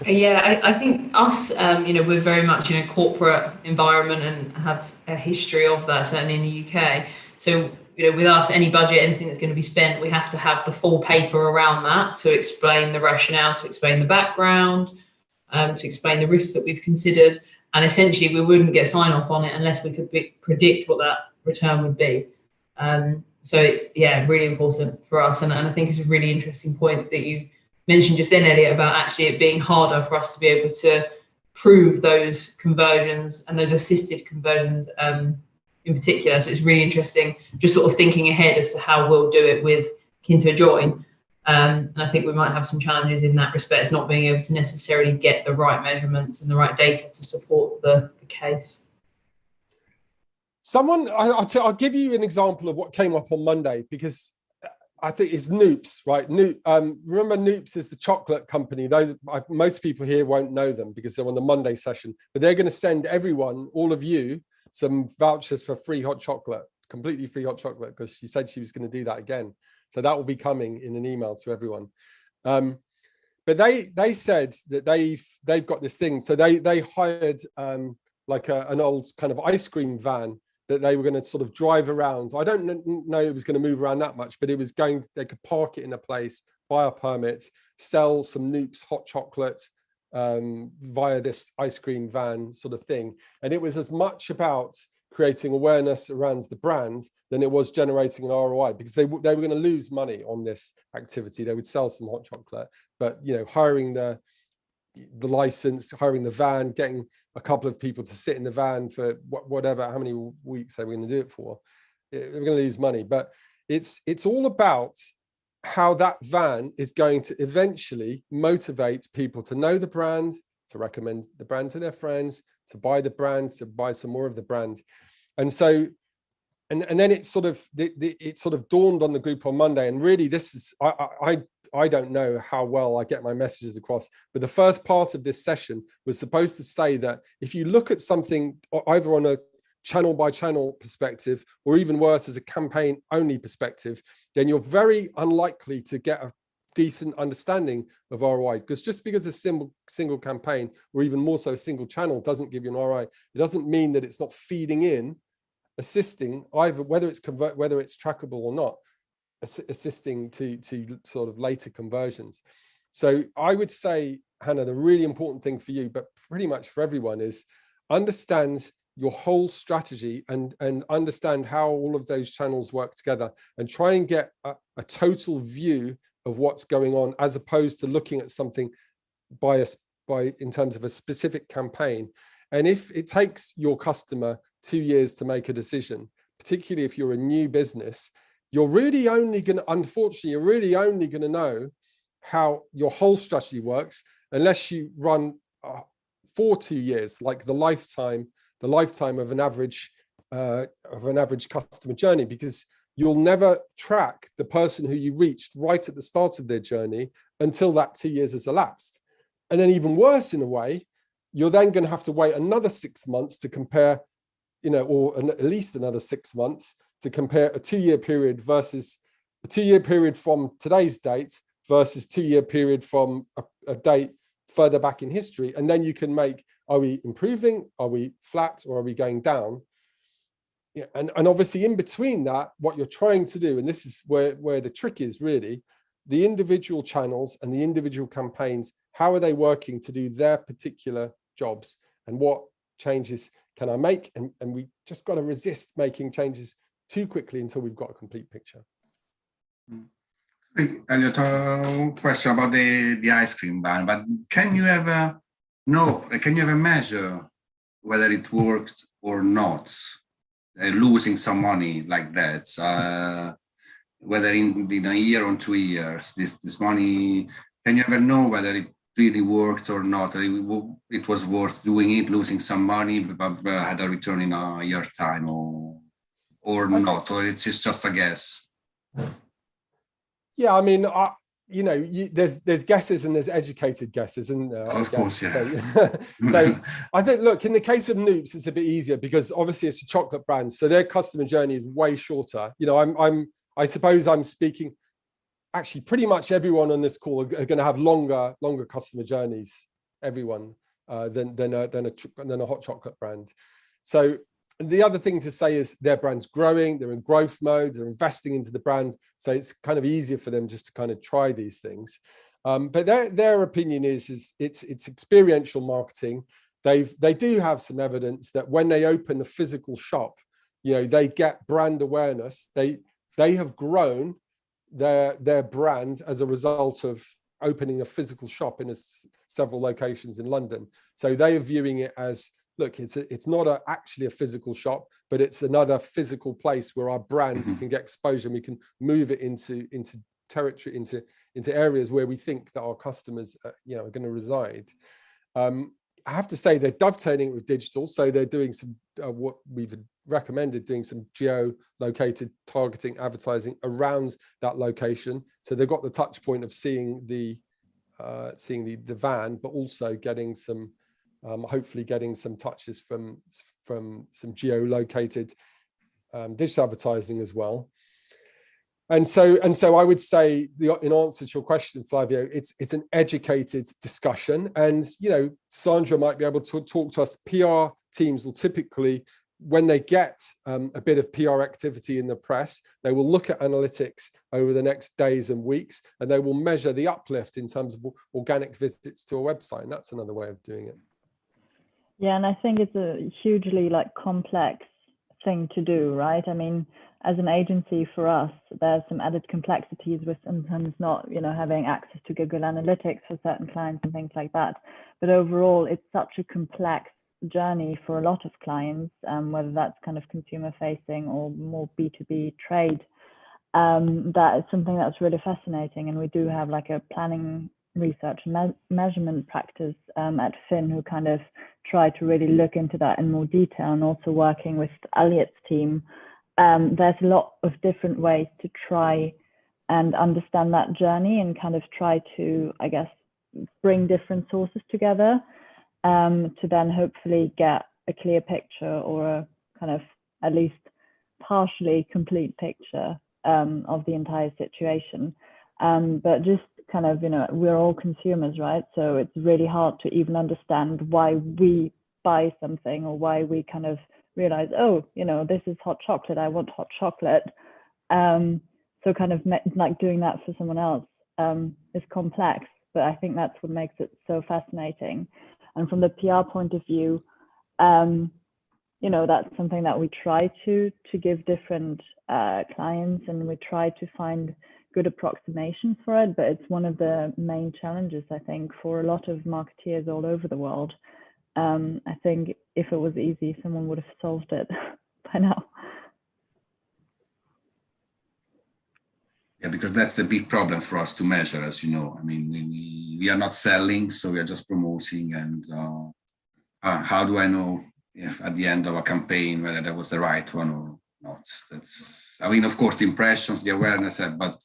Yeah, I think us, we're very much in a corporate environment and have a history of that, certainly in the UK. So, with us, any budget, anything that's going to be spent, we have to have the full paper around that to explain the rationale, to explain the background, to explain the risks that we've considered. And essentially, we wouldn't get sign off on it unless we could predict what that return would be. So yeah, really important for us. And I think it's a really interesting point that you mentioned just then, Elliot, about actually it being harder for us to be able to prove those conversions and those assisted conversions in particular. So it's really interesting just sort of thinking ahead as to how we'll do it with Kinto Join. And I think we might have some challenges in that respect, not being able to necessarily get the right measurements and the right data to support the case. I'll give you an example of what came up on Monday, because I think it's Noops, right? Remember Noops is the chocolate company. Most people here won't know them because they're on the Monday session, but they're going to send everyone, all of you, some vouchers for free hot chocolate, completely free hot chocolate, because she said she was going to do that again. So that will be coming in an email to everyone. But they said that they've got this thing. So they hired like an old kind of ice cream van that they were going to sort of drive around. I don't know it was going to move around that much, but it was they could park it in a place, buy a permit, sell some Noops hot chocolate via this ice cream van sort of thing. And it was as much about creating awareness around the brand than it was generating an ROI, because they were going to lose money on this activity. They would sell some hot chocolate, but hiring the license, hiring the van, getting a couple of people to sit in the van for whatever, how many weeks they were going to do it for, they're going to lose money. But it's all about how that van is going to eventually motivate people to know the brand, to recommend the brand to their friends, to buy the brand, to buy some more of the brand. And so, and then it sort of dawned on the group on Monday. And really, this is, I don't know how well I get my messages across, but the first part of this session was supposed to say that if you look at something either on a channel by channel perspective, or even worse, as a campaign only perspective, then you're very unlikely to get a decent understanding of ROI. Because just because a single campaign, or even more so a single channel, doesn't give you an ROI, it doesn't mean that it's not feeding in, assisting either, whether it's trackable or not, assisting to sort of later conversions. So I would say, Hannah, the really important thing for you, but pretty much for everyone, is understand your whole strategy and understand how all of those channels work together, and try and get a total view of what's going on, as opposed to looking at something in terms of a specific campaign. And if it takes your customer 2 years to make a decision, particularly if you're a new business, you're really only going to know how your whole strategy works unless you run for 2 years, like the lifetime of an average customer journey, because you'll never track the person who you reached right at the start of their journey until that 2 years has elapsed. And then even worse, in a way, you're then going to have to wait another 6 months to compare, or at least another 6 months to compare a 2 year period versus a 2 year period from today's date versus 2 year period from a date further back in history. And then you can make, are we improving? Are we flat? Or are we going down? Yeah, and obviously in between that, what you're trying to do, and this is where the trick is really, the individual channels and the individual campaigns, how are they working to do their particular jobs, and what changes can I make? And we just got to resist making changes too quickly until we've got a complete picture. Elliot, a question about the ice cream ban, but can you ever measure whether it worked or not? Losing some money like that, whether in a year or 2 years, this money, can you ever know whether it really worked or not? It was worth doing it, losing some money, but had a return in a year's time, or not, or it's just a guess? Yeah, I mean, there's guesses and there's educated guesses, isn't there? Of course, yeah. So I think, look, in the case of Noops, it's a bit easier because obviously it's a chocolate brand, so their customer journey is way shorter. I suppose I'm speaking. Actually, pretty much everyone on this call are going to have longer customer journeys. Everyone than a hot chocolate brand. So the other thing to say is their brand's growing, they're in growth mode, they're investing into the brand. So it's kind of easier for them just to kind of try these things. But their opinion is it's experiential marketing. They do have some evidence that when they open a physical shop, they get brand awareness. they have grown their brand as a result of opening a physical shop in several locations in London. So they are viewing it as, look, it's not actually a physical shop, but it's another physical place where our brands can get exposure, and we can move it into territory, into areas where we think that our customers are going to reside. I have to say they're dovetailing it with digital, so they're doing some what we've recommended, doing some geo-located targeting advertising around that location. So they've got the touch point of seeing the van, but also getting some hopefully getting some touches from some geo-located digital advertising as well. And so I would say, in answer to your question, Flavio, it's an educated discussion. And Sandra might be able to talk to us. PR teams will typically, when they get a bit of PR activity in the press, they will look at analytics over the next days and weeks, and they will measure the uplift in terms of organic visits to a website. And that's another way of doing it. Yeah, and I think it's a hugely complex thing to do, right? I mean, as an agency, for us, there's some added complexities with sometimes not, having access to Google Analytics for certain clients and things like that. But overall, it's such a complex journey for a lot of clients, whether that's kind of consumer facing or more B2B trade. That is something that's really fascinating. And we do have a planning, research and measurement practice at Finn, who kind of try to really look into that in more detail, and also working with Elliot's team. There's a lot of different ways to try and understand that journey, and kind of try to, I guess, bring different sources together to then hopefully get a clear picture, or a kind of at least partially complete picture of the entire situation. But just kind of, we're all consumers, right? So it's really hard to even understand why we buy something, or why we kind of realize, oh, this is hot chocolate, I want hot chocolate. So kind of doing that for someone else is complex, but I think that's what makes it so fascinating. And from the PR point of view, that's something that we try to give different clients, and we try to find good approximations for it. But it's one of the main challenges, I think, for a lot of marketeers all over the world. I think if it was easy, someone would have solved it by now. Yeah, because that's the big problem for us to measure, as you know. I mean, we are not selling, so we are just promoting. And how do I know if at the end of a campaign whether that was the right one or not? I mean, of course, the impressions, the awareness, but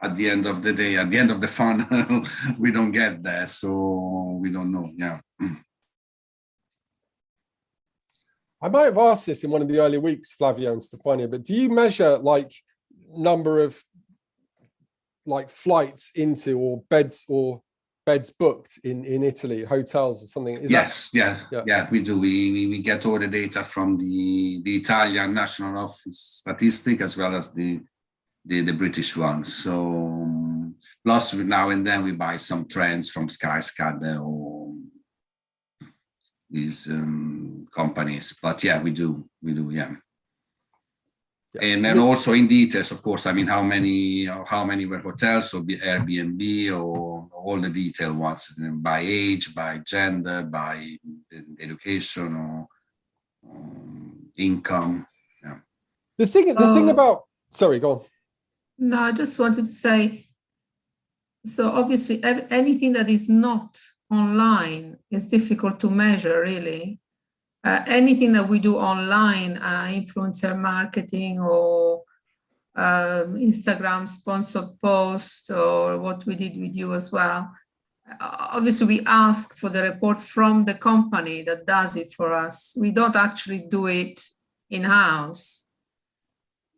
at the end of the day, at the end of the funnel, we don't get there, so we don't know. Yeah. I might have asked this in one of the early weeks, Flavio and Stefania, but do you measure number of flights into, or beds booked in Italy, hotels or something? Yes, we do. We get all the data from the Italian National Office Statistic, as well as the British one. So plus now and then we buy some trends from Skyscanner or these companies. But yeah, we do, yeah. And then also in details, of course, I mean, how many were hotels, or Airbnb, or all the detailed ones, by age, by gender, by education, or income. Yeah. The thing about, sorry, go on. No, I just wanted to say, so obviously anything that is not online is difficult to measure, really. Anything that we do online, influencer marketing, or Instagram sponsored post, or what we did with you as well. Obviously, we ask for the report from the company that does it for us. We don't actually do it in-house.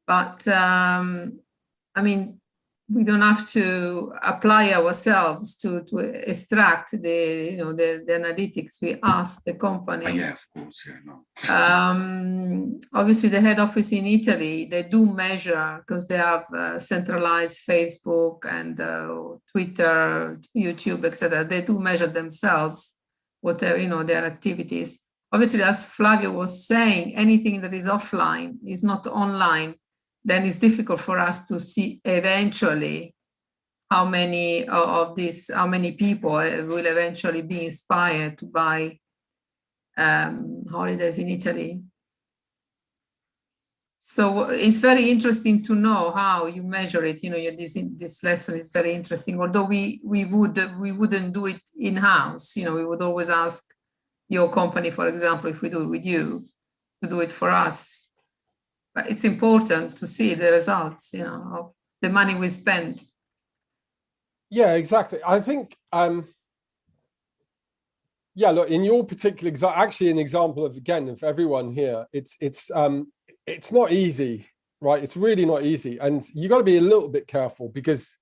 But I mean, we don't have to apply ourselves to extract the analytics. We ask the company. Yeah, of course, yeah, no. Obviously, the head office in Italy, they do measure, because they have centralized Facebook and Twitter, YouTube, etc. They do measure themselves what their activities. Obviously, as Flavio was saying, anything that is offline is not online. then it's difficult for us to see eventually how many of these, how many people will eventually be inspired to buy holidays in Italy. So it's very interesting to know how you measure it. You know, this lesson is very interesting. Although we wouldn't do it in-house. You know, we would always ask your company, for example, if we do it with you, to do it for us. But it's important to see the results, you know, of the money we spend. Yeah, exactly. I think, yeah, look, in your particular actually an example of, again, of everyone here, it's not easy, right? It's really not easy. And you got to be a little bit careful, because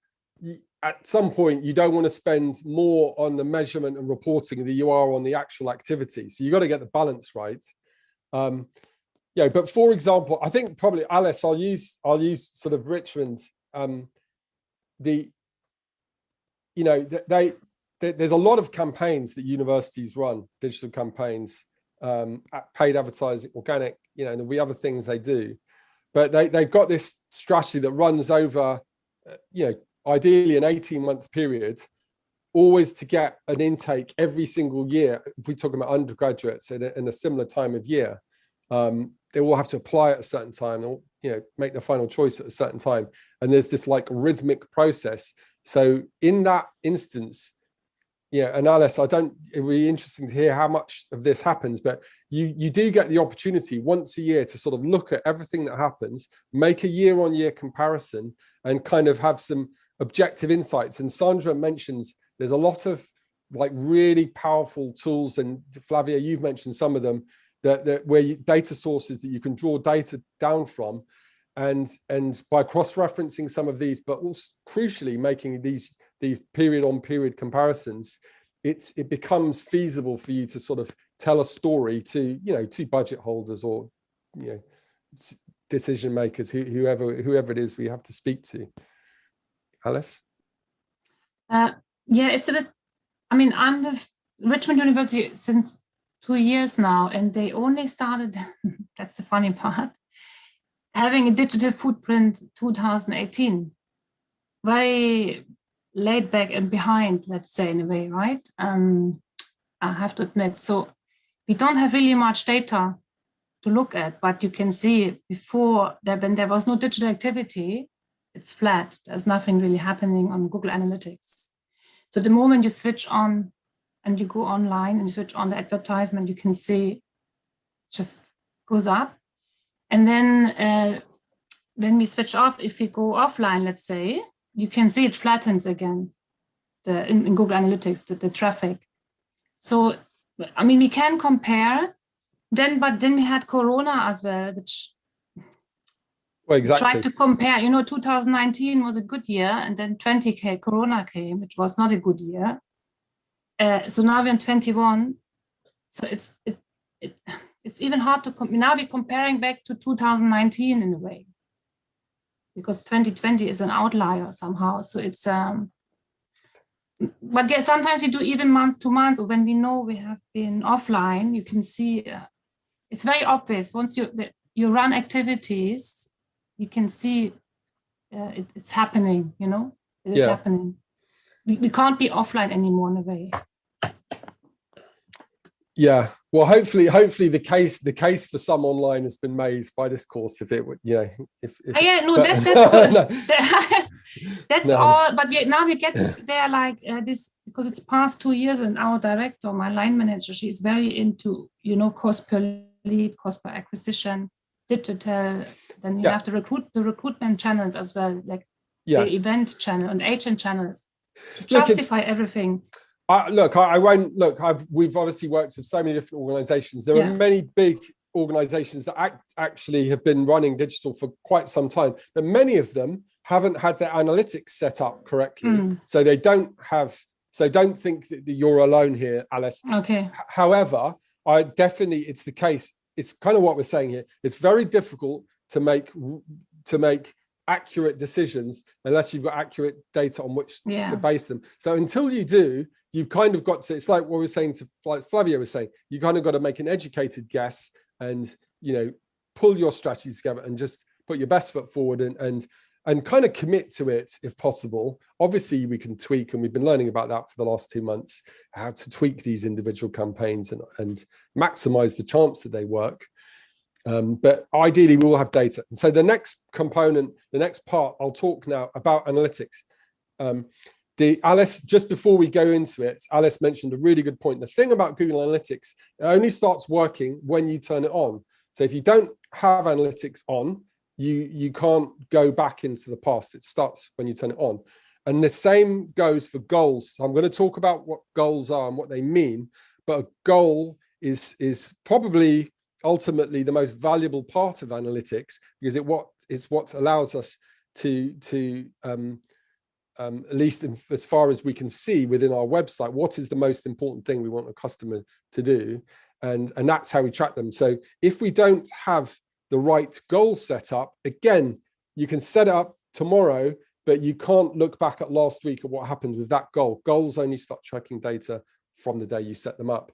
at some point you don't want to spend more on the measurement and reporting than you are on the actual activity. So you got to get the balance right. Yeah, but for example, I think probably, Alice, I'll use sort of Richmond. You know, there's a lot of campaigns that universities run, digital campaigns, paid advertising, organic, you know, and there'll be other things they do. But they've got this strategy that runs over, you know, ideally an 18-month period, always to get an intake every single year. If we're talking about undergraduates in a similar time of year, they will have to apply at a certain time, or, you know, make the final choice at a certain time. And there's this like rhythmic process. So in that instance, yeah, and Alice, it would be interesting to hear how much of this happens, but you do get the opportunity once a year to sort of look at everything that happens, make a year-on-year comparison, and kind of have some objective insights. And Sandra mentions there's a lot of like really powerful tools, and Flavia, you've mentioned some of them, that where data sources that you can draw data down from, and by cross-referencing some of these, but also crucially making these period-on-period comparisons, it becomes feasible for you to sort of tell a story to, you know, to budget holders, or, you know, decision makers, whoever it is we have to speak to. Alice? Yeah, it's a bit, I mean, I'm with Richmond University since 2 years now, and they only started, that's the funny part, having a digital footprint 2018. Very laid back and behind, let's say, in a way, right? I have to admit. So we don't have really much data to look at, but you can see before, when there was no digital activity, it's flat. There's nothing really happening on Google Analytics. So the moment you switch on and you go online and you switch on the advertisement, you can see it just goes up. And then when we switch off, if we go offline, let's say, you can see it flattens again in Google Analytics, the traffic. So, I mean, we can compare but then we had Corona as well, which tried to compare, you know, 2019 was a good year, and then Corona came, which was not a good year. So now we're in 21. So it's even hard to now we're comparing back to 2019 in a way, because 2020 is an outlier somehow. So it's but yeah, sometimes we do even month to month, or when we know we have been offline, you can see it's very obvious. Once you run activities, you can see it's happening, you know, it is happening. We can't be offline anymore in a way. Yeah, well, hopefully the case for some online has been made by this course. If it would, you know, if yeah, no, that's good. That's all. But now we get there like this, because it's past 2 years, and our director, my line manager, she's very into, you know, cost per lead, cost per acquisition, digital. Then you have the recruitment channels as well, like the event channel and agent channels to justify everything. We've obviously worked with so many different organizations. There are many big organizations that actually have been running digital for quite some time, but many of them haven't had their analytics set up correctly. So they don't think that you're alone here, Alice. Okay. However, it's the case. It's kind of what we're saying here. It's very difficult to make accurate decisions unless you've got accurate data on which to base them. So until you do, you've kind of got to, it's like what we're saying to, like Flavia was saying, you kind of got to make an educated guess and, you know, pull your strategies together and just put your best foot forward and kind of commit to it if possible. Obviously, we can tweak, and we've been learning about that for the last 2 months, how to tweak these individual campaigns and maximize the chance that they work. But ideally, we will have data. And so the next component, the next part, I'll talk now about analytics. Alice, just before we go into it, Alice mentioned a really good point. The thing about Google Analytics, it only starts working when you turn it on. So if you don't have analytics on, you can't go back into the past. It starts when you turn it on. And the same goes for goals. So I'm going to talk about what goals are and what they mean, but a goal is probably ultimately the most valuable part of analytics, because it's what allows us to at least as far as we can see within our website, what is the most important thing we want a customer to do, and that's how we track them. So if we don't have the right goal set up, again, you can set it up tomorrow, but you can't look back at last week at what happened with that goal. Goals only start tracking data from the day you set them up.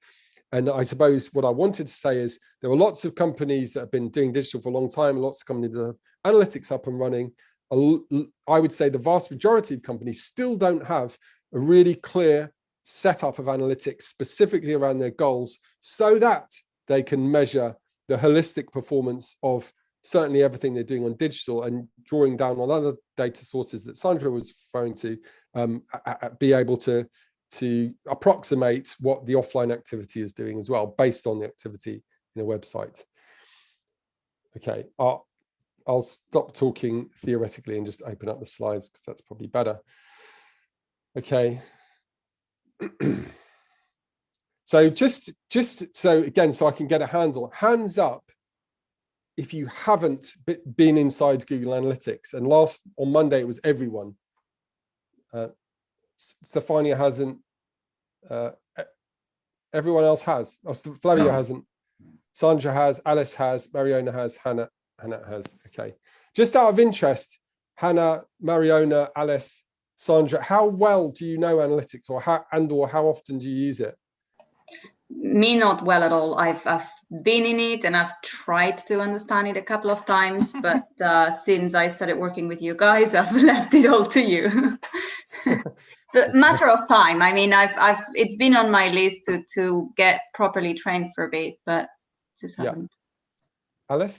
And I suppose what I wanted to say is there are lots of companies that have been doing digital for a long time, and lots of companies that have analytics up and running. I would say the vast majority of companies still don't have a really clear setup of analytics specifically around their goals, so that they can measure the holistic performance of certainly everything they're doing on digital, and drawing down on other data sources that Sandra was referring to, be able to approximate what the offline activity is doing as well, based on the activity in a website. Okay, I'll stop talking theoretically and just open up the slides, because that's probably better. Okay. So just so again, so I can get a handle, hands up if you haven't been inside Google Analytics. And on Monday, it was everyone. Stefania hasn't. Everyone else has. Oh, Flavio hasn't. Sandra has. Alice has. Mariona has. Hannah has. Okay. Just out of interest, Hannah, Mariona, Alice, Sandra, how well do you know analytics, or how often do you use it? Me, not well at all. I've been in it and I've tried to understand it a couple of times, but since I started working with you guys, I've left it all to you. The matter of time. I mean, it's been on my list to get properly trained for a bit, but just haven't. Alice?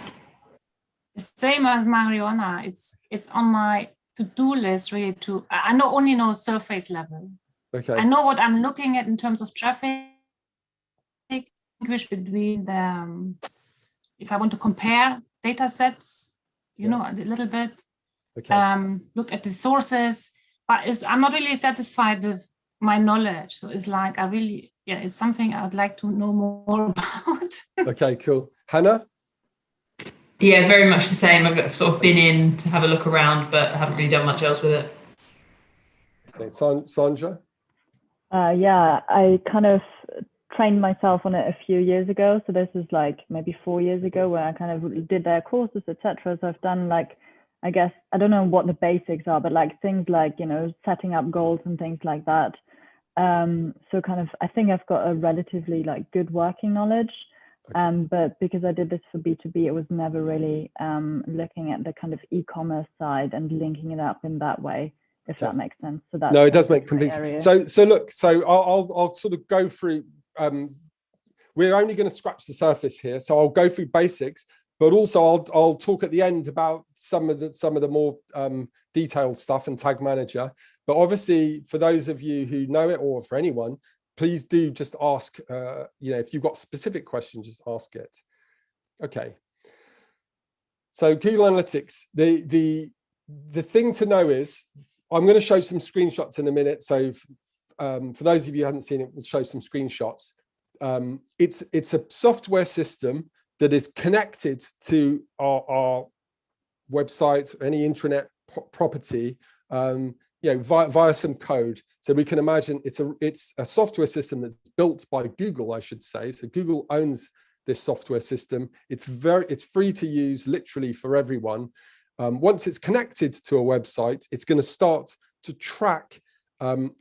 Same as Mariona. It's on my to-do list really. I only know surface level. Okay. I know what I'm looking at in terms of traffic, between the if I want to compare data sets, you know, a little bit. Okay. Look at the sources, but I'm not really satisfied with my knowledge. So it's like it's something I would like to know more about. Okay, cool. Hannah? Yeah, very much the same. I've sort of been in to have a look around, but I haven't really done much else with it. Okay, Sandra? Yeah, I kind of trained myself on it a few years ago. So this is like maybe 4 years ago, where I kind of did their courses, etc. So I've done like, I guess, I don't know what the basics are, but like things like, you know, setting up goals and things like that. So kind of, I think I've got a relatively like good working knowledge. Okay. But because I did this for B2B, it was never really looking at the kind of e-commerce side and linking it up in that way, if that makes sense. So that's no, it does make complete sense. So look, so I'll sort of go through. We're only going to scratch the surface here, so I'll go through basics, but also I'll talk at the end about some of the more detailed stuff and Tag Manager. But obviously, for those of you who know it, or for anyone, please do just ask. You know, if you've got specific questions, just ask it. Okay. So Google Analytics, the thing to know is, I'm going to show some screenshots in a minute. So for those of you who haven't seen it, we'll show some screenshots. It's a software system that is connected to our website, any intranet property, you know, via some code. So we can imagine it's a software system that's built by Google, I should say. So Google owns this software system. It's free to use, literally for everyone. Once it's connected to a website, it's going to start to track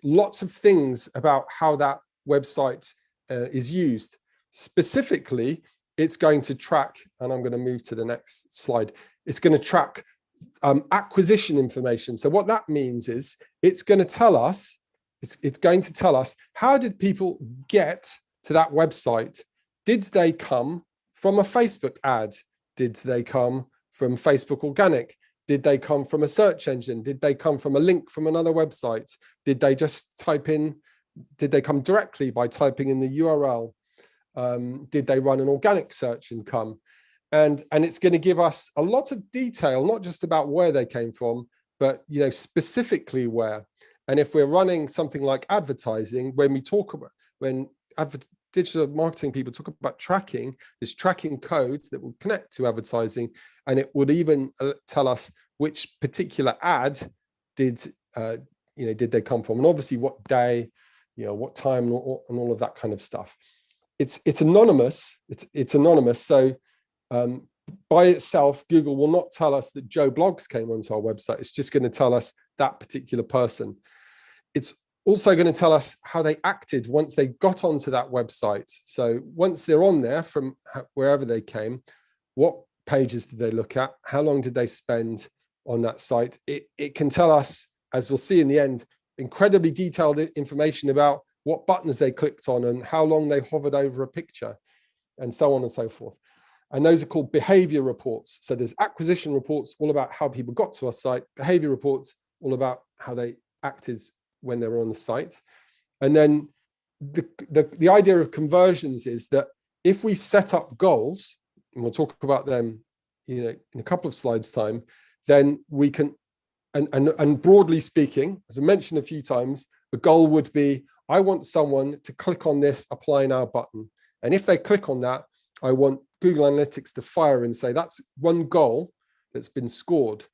lots of things about how that website is used. Specifically, it's going to track, and I'm going to move to the next slide. It's going to track acquisition information. So what that means is it's going to tell us, how did people get to that website? Did they come from a Facebook ad? Did they come from Facebook organic? Did they come from a search engine? Did they come from a link from another website? Did they just type in, did they come directly by typing in the URL? Did they run an organic search and come? And it's going to give us a lot of detail, not just about where they came from, but specifically where. And if we're running something like advertising, when digital marketing people talk about tracking, there's tracking codes that will connect to advertising, and it would even tell us which particular ad did they come from, and obviously what day, what time, and all of that kind of stuff. It's anonymous. It's anonymous. So by itself, Google will not tell us that Joe Blogs came onto our website. It's just going to tell us that particular person. It's also going to tell us how they acted once they got onto that website. So once they're on there from wherever they came, what pages did they look at? How long did they spend on that site? It can tell us, as we'll see in the end, incredibly detailed information about what buttons they clicked on and how long they hovered over a picture, and so on and so forth. And those are called behavior reports. So there's acquisition reports, all about how people got to our site, behavior reports, all about how they acted when they were on the site. And then the idea of conversions is that if we set up goals, and we'll talk about them in a couple of slides time, then we can, and broadly speaking, as we mentioned a few times, the goal would be, I want someone to click on this apply now button. And if they click on that, I want Google Analytics to fire and say, that's one goal that's been scored.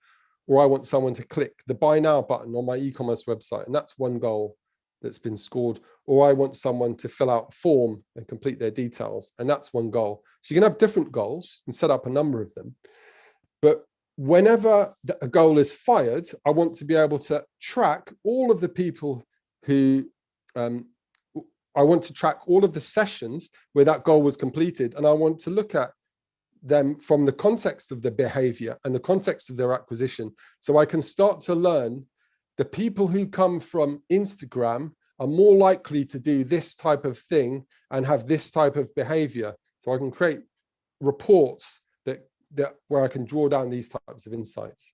Or I want someone to click the buy now button on my e-commerce website, and that's one goal that's been scored. Or I want someone to fill out a form and complete their details, and that's one goal. So you can have different goals and set up a number of them. But whenever a goal is fired, I want to be able to track all of the people who, I want to track all of the sessions where that goal was completed. And I want to look at them from the context of the behavior and the context of their acquisition. So I can start to learn the people who come from Instagram are more likely to do this type of thing and have this type of behavior. So I can create reports that where I can draw down these types of insights.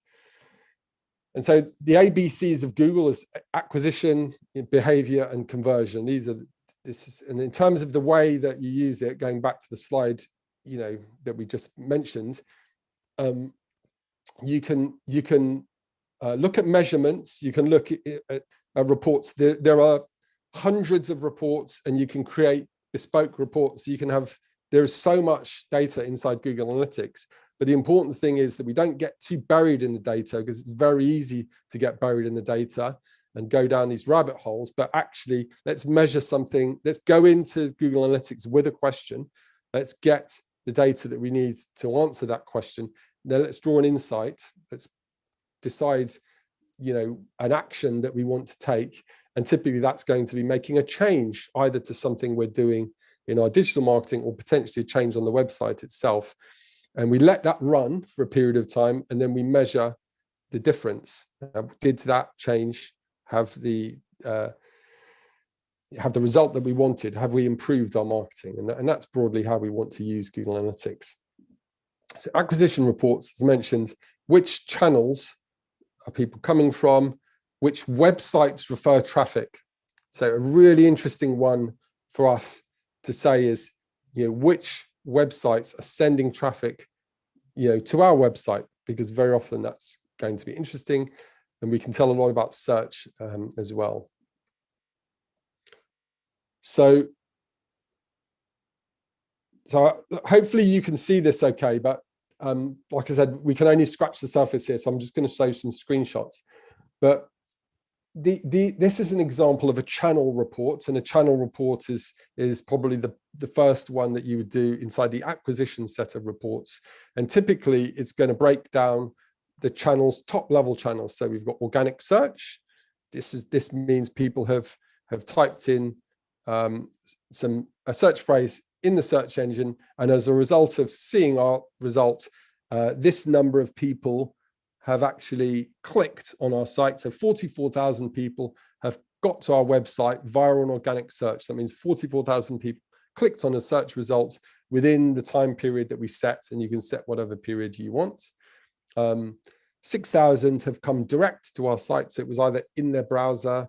And so the ABCs of Google is acquisition, behavior, and conversion. And in terms of the way that you use it, going back to the slide, that we just mentioned, you can look at measurements. You can look at reports. There are hundreds of reports, and you can create bespoke reports. You can have. There is so much data inside Google Analytics. But the important thing is that we don't get too buried in the data, because it's very easy to get buried in the data and go down these rabbit holes. But actually, let's measure something. Let's go into Google Analytics with a question. Let's get the data that we need to answer that question. Then let's draw an insight. Let's decide, an action that we want to take. And typically that's going to be making a change either to something we're doing in our digital marketing or potentially a change on the website itself. And we let that run for a period of time, and then we measure the difference. Did that change have the result that we wanted? Have we improved our marketing? And that's broadly how we want to use Google Analytics. So acquisition reports, as mentioned, which channels are people coming from? Which websites refer traffic? So a really interesting one for us to say is, which websites are sending traffic, to our website, because very often that's going to be interesting, and we can tell a lot about search as well. So hopefully you can see this okay, but like I said, we can only scratch the surface here, so I'm just going to show some screenshots. But this is an example of a channel report, and a channel report is probably the first one that you would do inside the acquisition set of reports. And typically it's going to break down the channels, top level channels. So we've got organic search. This means people have typed in a search phrase in the search engine, and as a result of seeing our result, this number of people have actually clicked on our site. So 44,000 people have got to our website via an organic search. That means 44,000 people clicked on a search result within the time period that we set, and you can set whatever period you want. 6,000 have come direct to our site. So it was either in their browser,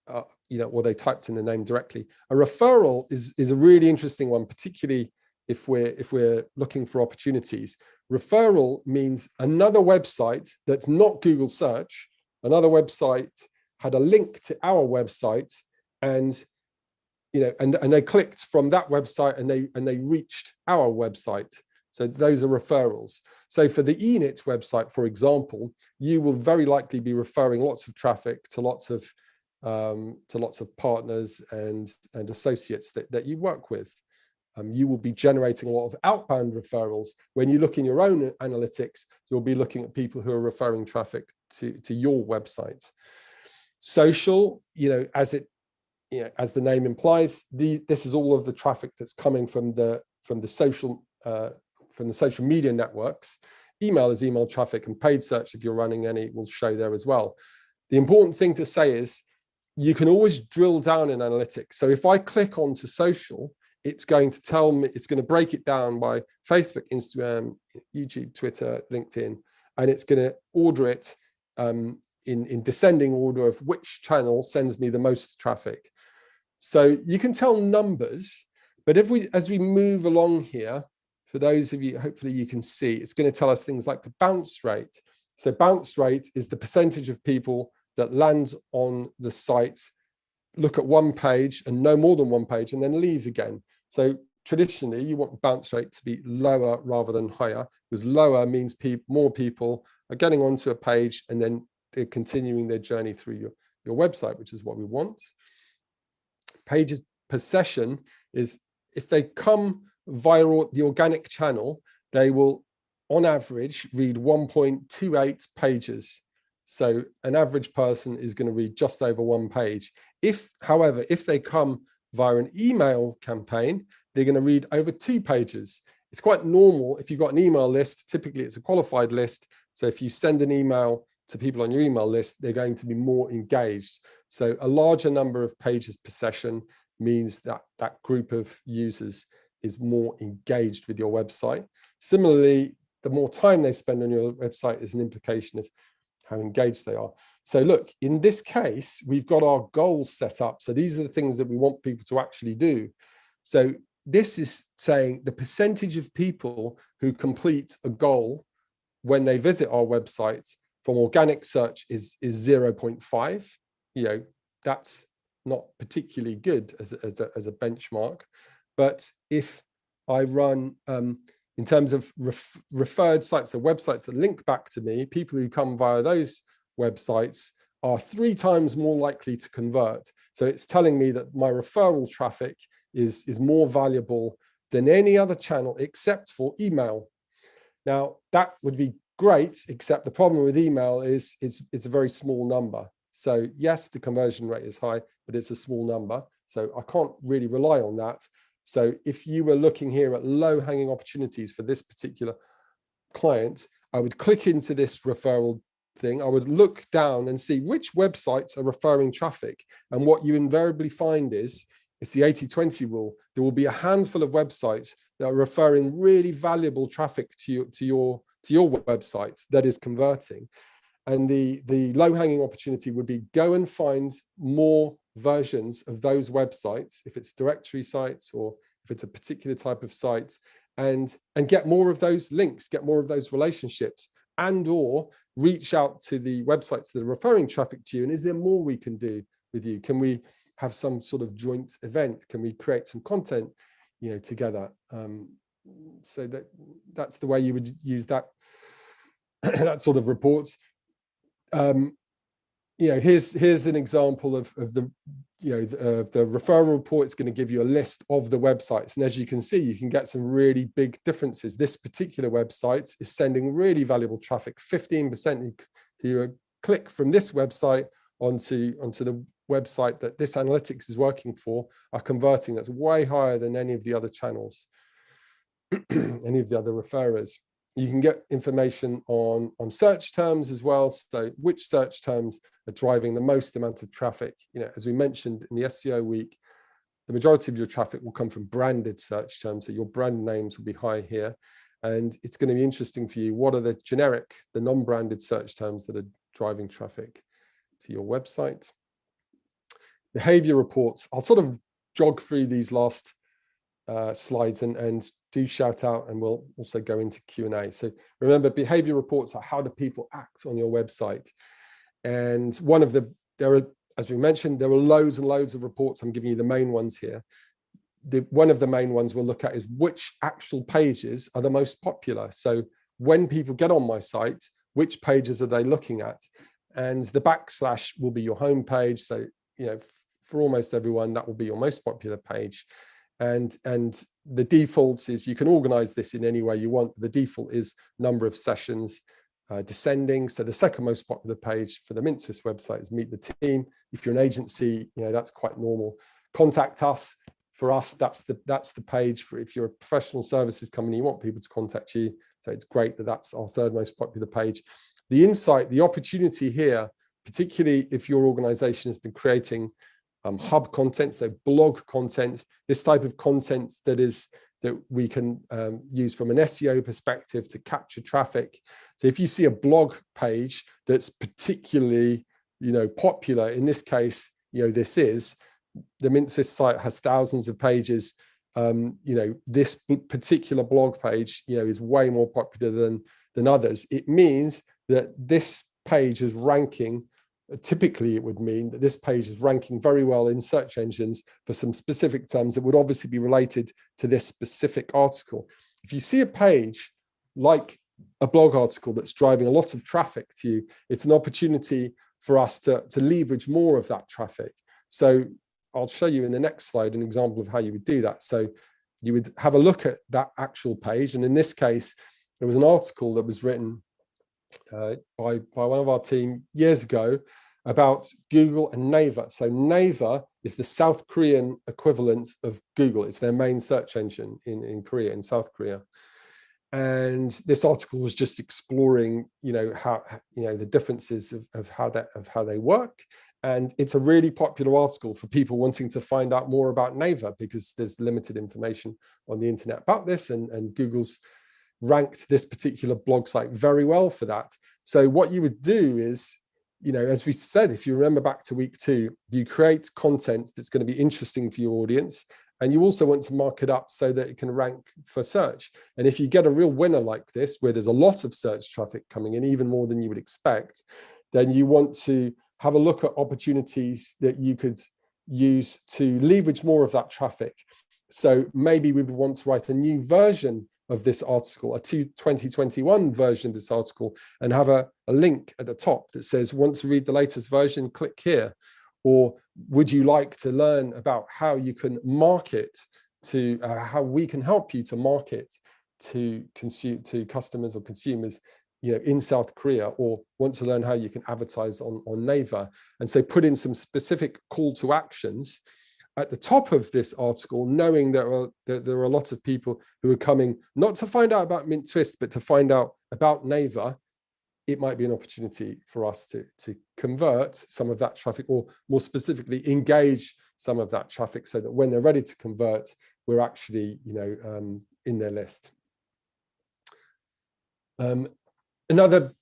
or they typed in the name directly. A referral is a really interesting one, particularly if we're looking for opportunities. Referral means another website that's not Google search, another website had a link to our website, and they clicked from that website and they reached our website. So those are referrals. So for the eNIT website, for example, you will very likely be referring lots of traffic to lots of partners and associates that you work with. You will be generating a lot of outbound referrals. When you look in your own analytics, you'll be looking at people who are referring traffic to your website. Social, as the name implies, this is all of the traffic that's coming from the social media networks. Email is email traffic, and paid search, if you're running any, will show there as well. The important thing to say is you can always drill down in analytics. So if I click onto social, it's going to tell me, it's going to break it down by Facebook, Instagram, YouTube, Twitter, LinkedIn, and it's going to order it in descending order of which channel sends me the most traffic. So you can tell numbers, but as we move along here, for those of you, hopefully you can see, it's going to tell us things like the bounce rate. So bounce rate is the percentage of people that land on the site, look at one page and no more than one page, and then leave again. So traditionally, you want bounce rate to be lower rather than higher, because lower means more people are getting onto a page and then they're continuing their journey through your website, which is what we want. Pages per session is if they come via the organic channel, they will, on average, read 1.28 pages. So an average person is going to read just over one page. However, if they come via an email campaign, they're going to read over 2 pages. It's quite normal if you've got an email list. Typically, it's a qualified list. So if you send an email to people on your email list, they're going to be more engaged. So a larger number of pages per session means that that group of users is more engaged with your website. Similarly, the more time they spend on your website is an implication of how engaged they are. So look, in this case, we've got our goals set up. So these are the things that we want people to actually do. So this is saying the percentage of people who complete a goal when they visit our website from organic search is 0.5. That's not particularly good as a benchmark. But if I run in terms of referred sites, so websites that link back to me, people who come via those websites are 3 times more likely to convert. So it's telling me that my referral traffic is more valuable than any other channel except for email. Now, that would be great, except the problem with email is it's a very small number. So yes, the conversion rate is high, but it's a small number. So I can't really rely on that. So if you were looking here at low-hanging opportunities for this particular client, I would click into this referral thing. I would look down and see which websites are referring traffic. And what you invariably find is, it's the 80-20 rule. There will be a handful of websites that are referring really valuable traffic to your website that is converting. And the low-hanging opportunity would be go and find more versions of those websites, if it's directory sites or if it's a particular type of site, and get more of those links, get more of those relationships, and or reach out to the websites that are referring traffic to you. And is there more we can do with you? Can we have some sort of joint event? Can we create some content, together? So that's the way you would use that that sort of report. Here's an example of the the referral report. It's going to give you a list of the websites, and as you can see, you can get some really big differences. This particular website is sending really valuable traffic. 15% who click from this website onto the website that this analytics is working for are converting. That's way higher than any of the other channels, any of the other referrers. You can get information on search terms as well. So which search terms are driving the most amount of traffic? You know, as we mentioned in the SEO week, the majority of your traffic will come from branded search terms, so your brand names will be high here. And it's going to be interesting for you. What are the generic, the non-branded search terms that are driving traffic to your website? Behavior reports. I'll sort of jog through these last slides and do shout out, and we'll also go into Q&A. So remember, behavior reports are how do people act on your website. And one of there are, as we mentioned, there are loads and loads of reports. I'm giving you the main ones here. One of the main ones we'll look at is which actual pages are the most popular. So when people get on my site, which pages are they looking at? And the backslash will be your home page. So, you know, for almost everyone, that will be your most popular page. And the default is, you can organize this in any way you want. The default is number of sessions descending. So the second most popular page for the Mint Twist website is Meet the Team. If you're an agency, you know, that's quite normal. Contact us. For us, that's the page. For if you're a professional services company, you want people to contact you. So it's great that that's our third most popular page. The insight, the opportunity here, particularly if your organization has been creating hub content, so blog content, this type of content that we can use from an SEO perspective to capture traffic. So if you see a blog page that's particularly, you know, popular, in this case, you know, this is the Mint Twist site has thousands of pages. You know, this particular blog page, you know, is way more popular than others. It means that this page is ranking. Typically, it would mean that this page is ranking very well in search engines for some specific terms that would obviously be related to this specific article. If you see a page like a blog article that's driving a lot of traffic to you, it's an opportunity for us to leverage more of that traffic. So I'll show you in the next slide an example of how you would do that. So you would have a look at that actual page. And in this case, there was an article that was written by one of our team years ago about Google and Naver. So Naver is the South Korean equivalent of Google. It's their main search engine in Korea, in South Korea. And this article was just exploring, you know, how, you know, the differences of how they work. And it's a really popular article for people wanting to find out more about Naver, because there's limited information on the internet about this, and Google's ranked this particular blog site very well for that. So what you would do is, you know, as we said, if you remember back to week 2, you create content that's going to be interesting for your audience, and you also want to mark it up so that it can rank for search. And if you get a real winner like this, where there's a lot of search traffic coming in, even more than you would expect, then you want to have a look at opportunities that you could use to leverage more of that traffic. So maybe we would want to write a new version of this article, a 2021 version of this article, and have a link at the top that says, want to read the latest version, click here. Or would you like to learn about how you can market to, how we can help you to market to customers or consumers, you know, in South Korea, or want to learn how you can advertise on Naver. And so put in some specific call to actions at the top of this article, knowing that there are a lot of people who are coming not to find out about Mint Twist, but to find out about Naver. It might be an opportunity for us to convert some of that traffic, or more specifically, engage some of that traffic, so that when they're ready to convert, we're actually, you know, in their list. Another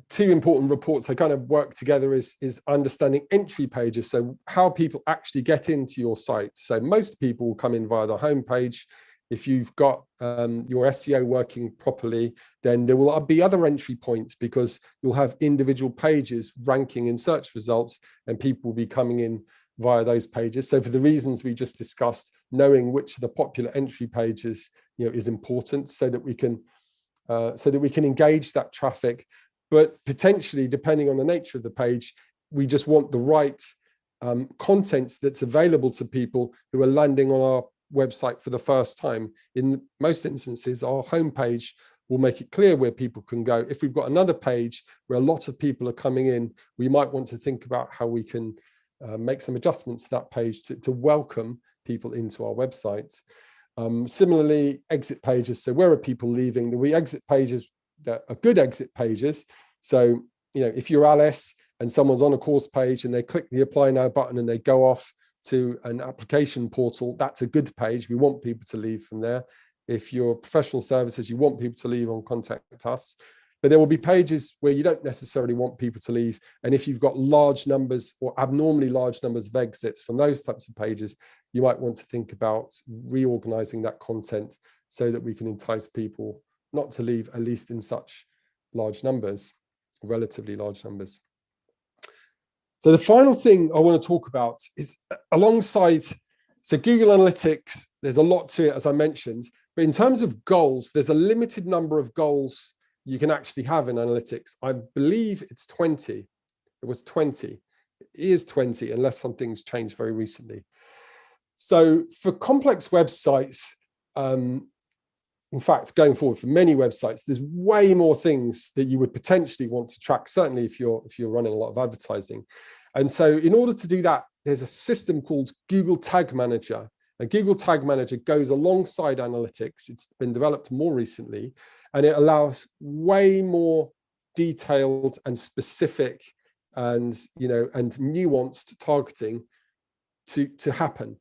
2 important reports that kind of work together is understanding entry pages. So how people actually get into your site. So most people will come in via the home page. If you've got your SEO working properly, then there will be other entry points, because you'll have individual pages ranking in search results, and people will be coming in via those pages. So for the reasons we just discussed, knowing which of the popular entry pages, you know, is important, so that we can engage that traffic. But potentially, depending on the nature of the page, we just want the right content that's available to people who are landing on our website for the first time. In most instances, our homepage will make it clear where people can go. If we've got another page where a lot of people are coming in, we might want to think about how we can make some adjustments to that page to welcome people into our website. Similarly, exit pages. So where are people leaving? We exit pages that are good exit pages. So, you know, if you're Alice and someone's on a course page and they click the apply now button and they go off to an application portal, that's a good page. We want people to leave from there. If you're professional services, you want people to leave on contact us. But there will be pages where you don't necessarily want people to leave. And if you've got large numbers or abnormally large numbers of exits from those types of pages, you might want to think about reorganizing that content so that we can entice people not to leave, at least in such large numbers, relatively large numbers. So the final thing I want to talk about is alongside, so Google Analytics, there's a lot to it, as I mentioned, but in terms of goals, there's a limited number of goals you can actually have in analytics. I believe it's 20. It was 20. It is 20 unless something's changed very recently. So for complex websites, in fact, going forward for many websites, there's way more things that you would potentially want to track, certainly if you're running a lot of advertising. And so in order to do that, there's a system called Google Tag Manager. And Google Tag Manager goes alongside analytics. It's been developed more recently, and it allows way more detailed and specific and, you know, and nuanced targeting to happen.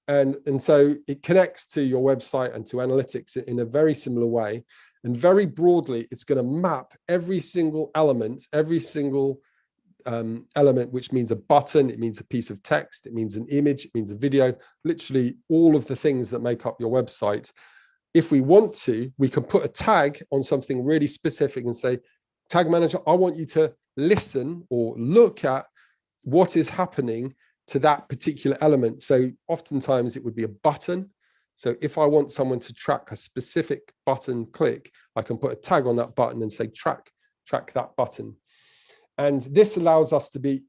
And so it connects to your website and to analytics in a very similar way. And very broadly, it's going to map every single element, element, which means a button, it means a piece of text, it means an image, it means a video, literally all of the things that make up your website. If we want to, we can put a tag on something really specific and say, Tag Manager, I want you to listen or look at what is happening to that particular element. So oftentimes it would be a button. So if I want someone to track a specific button click, I can put a tag on that button and say, track that button. And this allows us to be,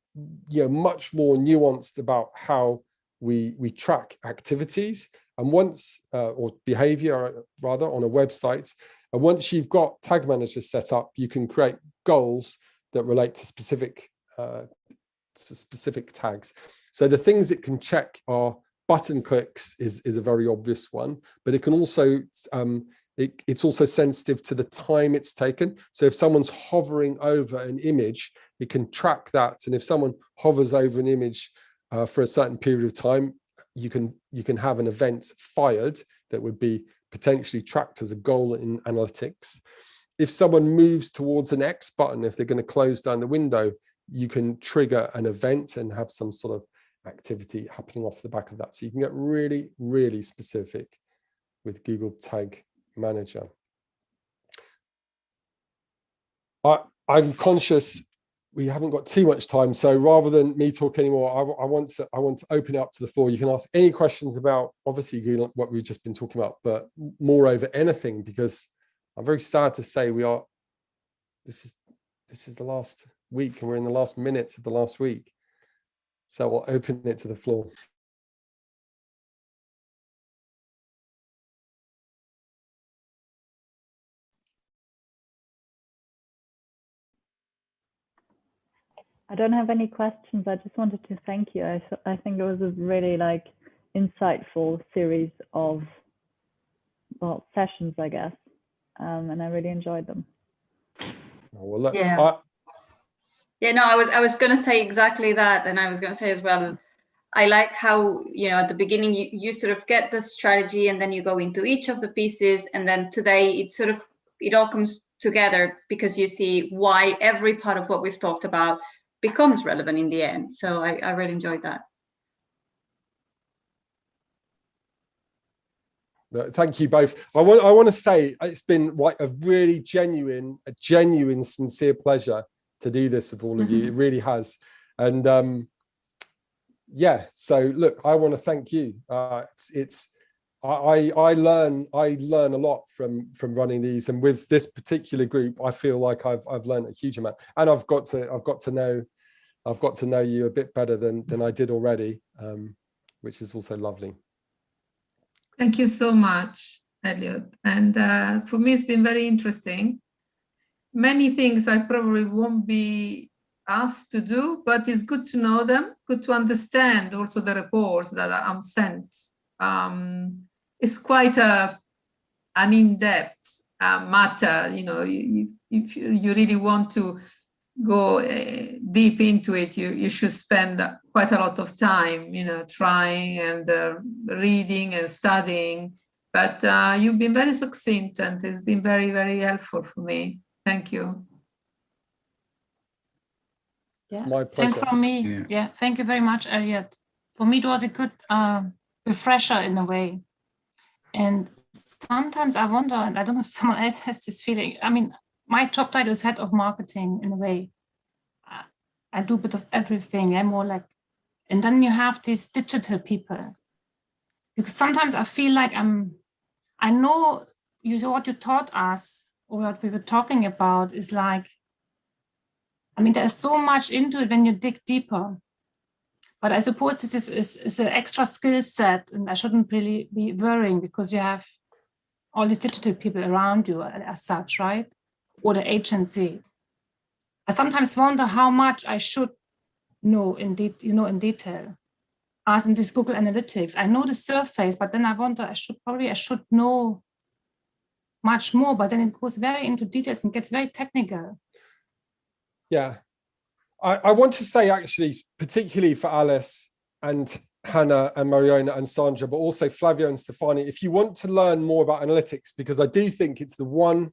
you know, much more nuanced about how we track activities and once, or behavior rather, on a website. And once you've got Tag Manager set up, you can create goals that relate to specific tags. So the things it can check are button clicks is a very obvious one, but it can also, it's also sensitive to the time it's taken. So if someone's hovering over an image, it can track that. And if someone hovers over an image for a certain period of time, you can have an event fired that would be potentially tracked as a goal in analytics. If someone moves towards an X button, if they're going to close down the window, you can trigger an event and have some sort of activity happening off the back of that. So you can get really, really specific with Google Tag Manager. I'm conscious we haven't got too much time, so rather than me talk anymore, I want to open it up to the floor. You can ask any questions about, obviously, Google, what we've just been talking about, but moreover, anything, because I'm very sad to say this is the last week and we're in the last minutes of the last week. So I'll open it to the floor. I don't have any questions. I just wanted to thank you. I think it was a really insightful series of sessions, I guess, and I really enjoyed them. Well, look, yeah. No, I was going to say exactly that, and I was going to say as well, I like how, you know, at the beginning you sort of get the strategy and then you go into each of the pieces, and then today it all comes together because you see why every part of what we've talked about becomes relevant in the end. So I really enjoyed that. Thank you both. I want to say it's been a really genuine, sincere pleasure to do this with all of you. It really has. And yeah, so look, I want to thank you. I learn a lot from running these, and with this particular group, I feel like I've learned a huge amount, and I've got to know you a bit better than I did already, which is also lovely. Thank you so much, Elliot. And for me, it's been very interesting. Many things I probably won't be asked to do, but it's good to know them, good to understand also the reports that I'm sent. It's quite an in-depth matter. You know, if you really want to go deep into it, you should spend quite a lot of time, you know, trying and reading and studying. But you've been very succinct, and it's been very, very helpful for me. Thank you. It's Yeah, my same pleasure. from me. Yeah, thank you very much, Elliot. For me, it was a good refresher in a way. And sometimes I wonder, and I don't know if someone else has this feeling. I mean, my job title is head of marketing in a way. I do a bit of everything. I'm more like, and then you have these digital people. Because sometimes I feel like I know what you taught us, or what we were talking about is like, I mean, there's so much into it when you dig deeper. But I suppose this is an extra skill set, and I shouldn't really be worrying because you have all these digital people around you as such, right? Or the agency. I sometimes wonder how much I should know in detail. As in this Google Analytics, I know the surface, but then I wonder I should know much more. But then it goes very into details and gets very technical. Yeah, I want to say actually, particularly for Alice and Hannah and Mariona and Sandra, but also Flavio and Stefani, if you want to learn more about analytics, because I do think it's the one,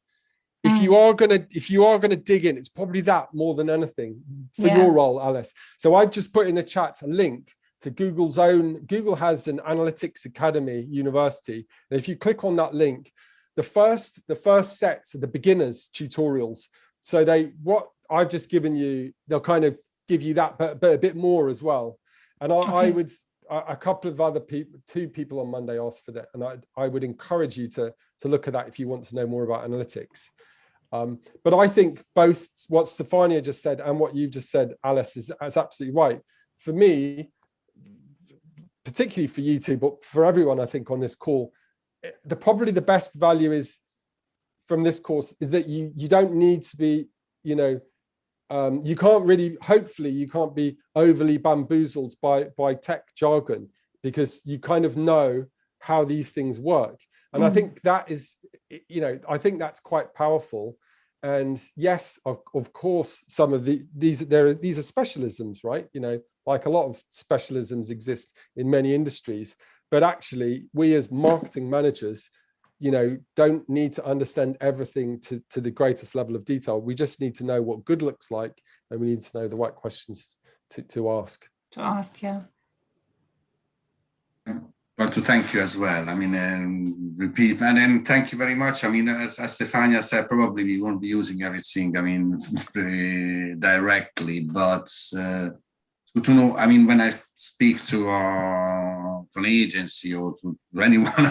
if you are gonna dig in, it's probably that more than anything for your role, Alice. So I've just put in the chat a link to Google has an analytics academy university. And if you click on that link, the first sets are the beginners tutorials. So what I've just given you, they'll kind of give you that, but a bit more as well. And I would, a couple of other people, 2 people on Monday asked for that. And I would encourage you to look at that if you want to know more about analytics. But I think both what Stefania just said and what you've just said, Alice, is absolutely right. For me, particularly for you two, but for everyone, I think on this call, probably the best value is from this course is that you don't need to be, you know, you can't really, hopefully you can't be overly bamboozled by tech jargon, because you kind of know how these things work. And I think that is, you know, I think that's quite powerful. And yes, of course, some of these are specialisms, right? You know, like a lot of specialisms exist in many industries, but actually we as marketing managers, you know, don't need to understand everything to the greatest level of detail. We just need to know what good looks like, and we need to know the right questions to ask. Yeah. Well, to thank you as well. I mean, repeat, and then thank you very much. I mean, as Stefania said, probably we won't be using everything, I mean, directly, but it's good to know. I mean, when I speak to an agency or to anyone,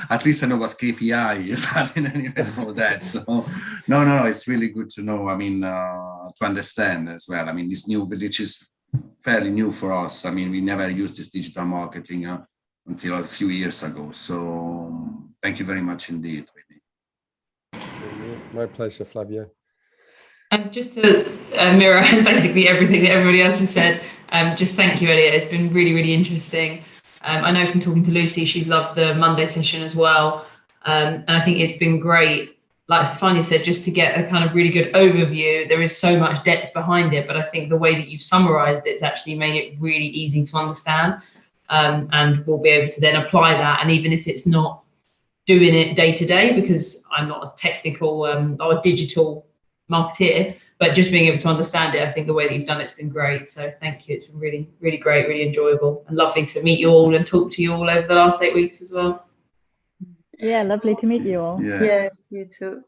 at least I know what KPI is. I didn't even know that. So, no, it's really good to know. I mean, to understand as well. I mean, this new, which is fairly new for us. I mean, we never used this digital marketing until a few years ago. So thank you very much indeed. My pleasure, Flavio. And just to mirror basically everything that everybody else has said, just thank you, Elliot. It's been really, really interesting. I know from talking to Lucy, she's loved the Monday session as well. And I think it's been great, like Stefania said, just to get a kind of really good overview. There is so much depth behind it, but I think the way that you've summarized it's actually made it really easy to understand. And we'll be able to then apply that. And even if it's not doing it day to day, because I'm not a technical or digital marketeer, but just being able to understand it, I think the way that you've done it's been great. So thank you. It's been really, really great, really enjoyable, and lovely to meet you all and talk to you all over the last 8 weeks as well. Yeah, lovely to meet you all. Yeah, you too.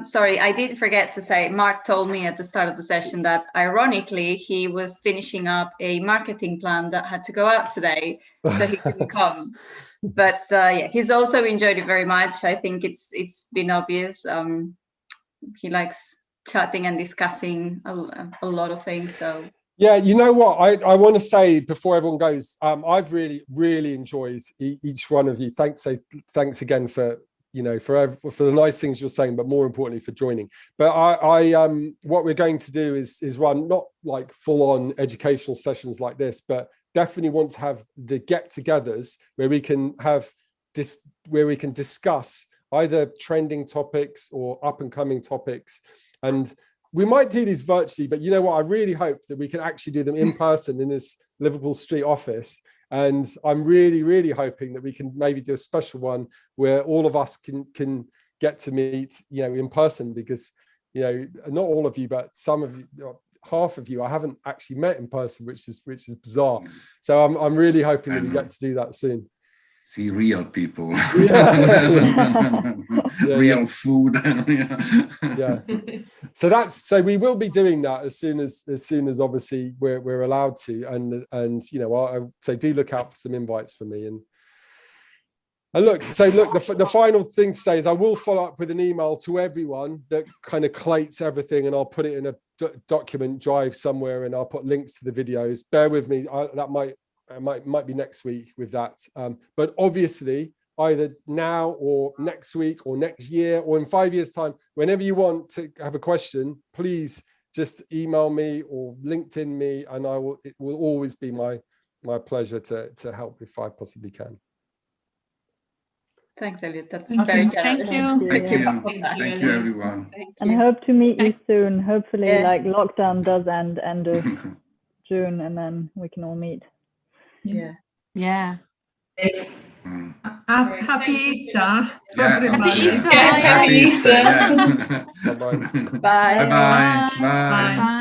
Sorry, I did forget to say, Mark told me at the start of the session that ironically he was finishing up a marketing plan that had to go out today, so he couldn't come. But yeah, he's also enjoyed it very much. I think it's been obvious. He likes chatting and discussing a lot of things. So yeah, you know what, I want to say before everyone goes, I've really enjoyed each one of you. Thanks again for, you know, for the nice things you're saying, but more importantly for joining. But I what we're going to do is run not like full-on educational sessions like this, but definitely want to have the get-togethers where we can have where we can discuss either trending topics or up and coming topics. And we might do these virtually, but you know what? I really hope that we can actually do them in person in this Liverpool Street office. And I'm really, really hoping that we can maybe do a special one where all of us can get to meet, you know, in person, because, you know, not all of you, but some of you, half of you, I haven't actually met in person, which is bizarre. So I'm really hoping that we get to do that soon. See real people, real food. Yeah. So we will be doing that as soon as obviously we're allowed to, and you know, so do look out for some invites from me. And look, the final thing to say is I will follow up with an email to everyone that kind of collates everything, and I'll put it in a document drive somewhere, and I'll put links to the videos. Bear with me, that might be next week with that, but obviously either now or next week or next year or in 5 years time, whenever you want to have a question, please just email me or LinkedIn me, and it will always be my pleasure to help if I possibly can. Thanks, Elliot. That's very generous. Thank you, everyone. And I hope to meet you soon. Hopefully, like lockdown does end of June, and then we can all meet. Yeah. Happy Easter to everybody. Happy Easter. Bye. Bye. Bye.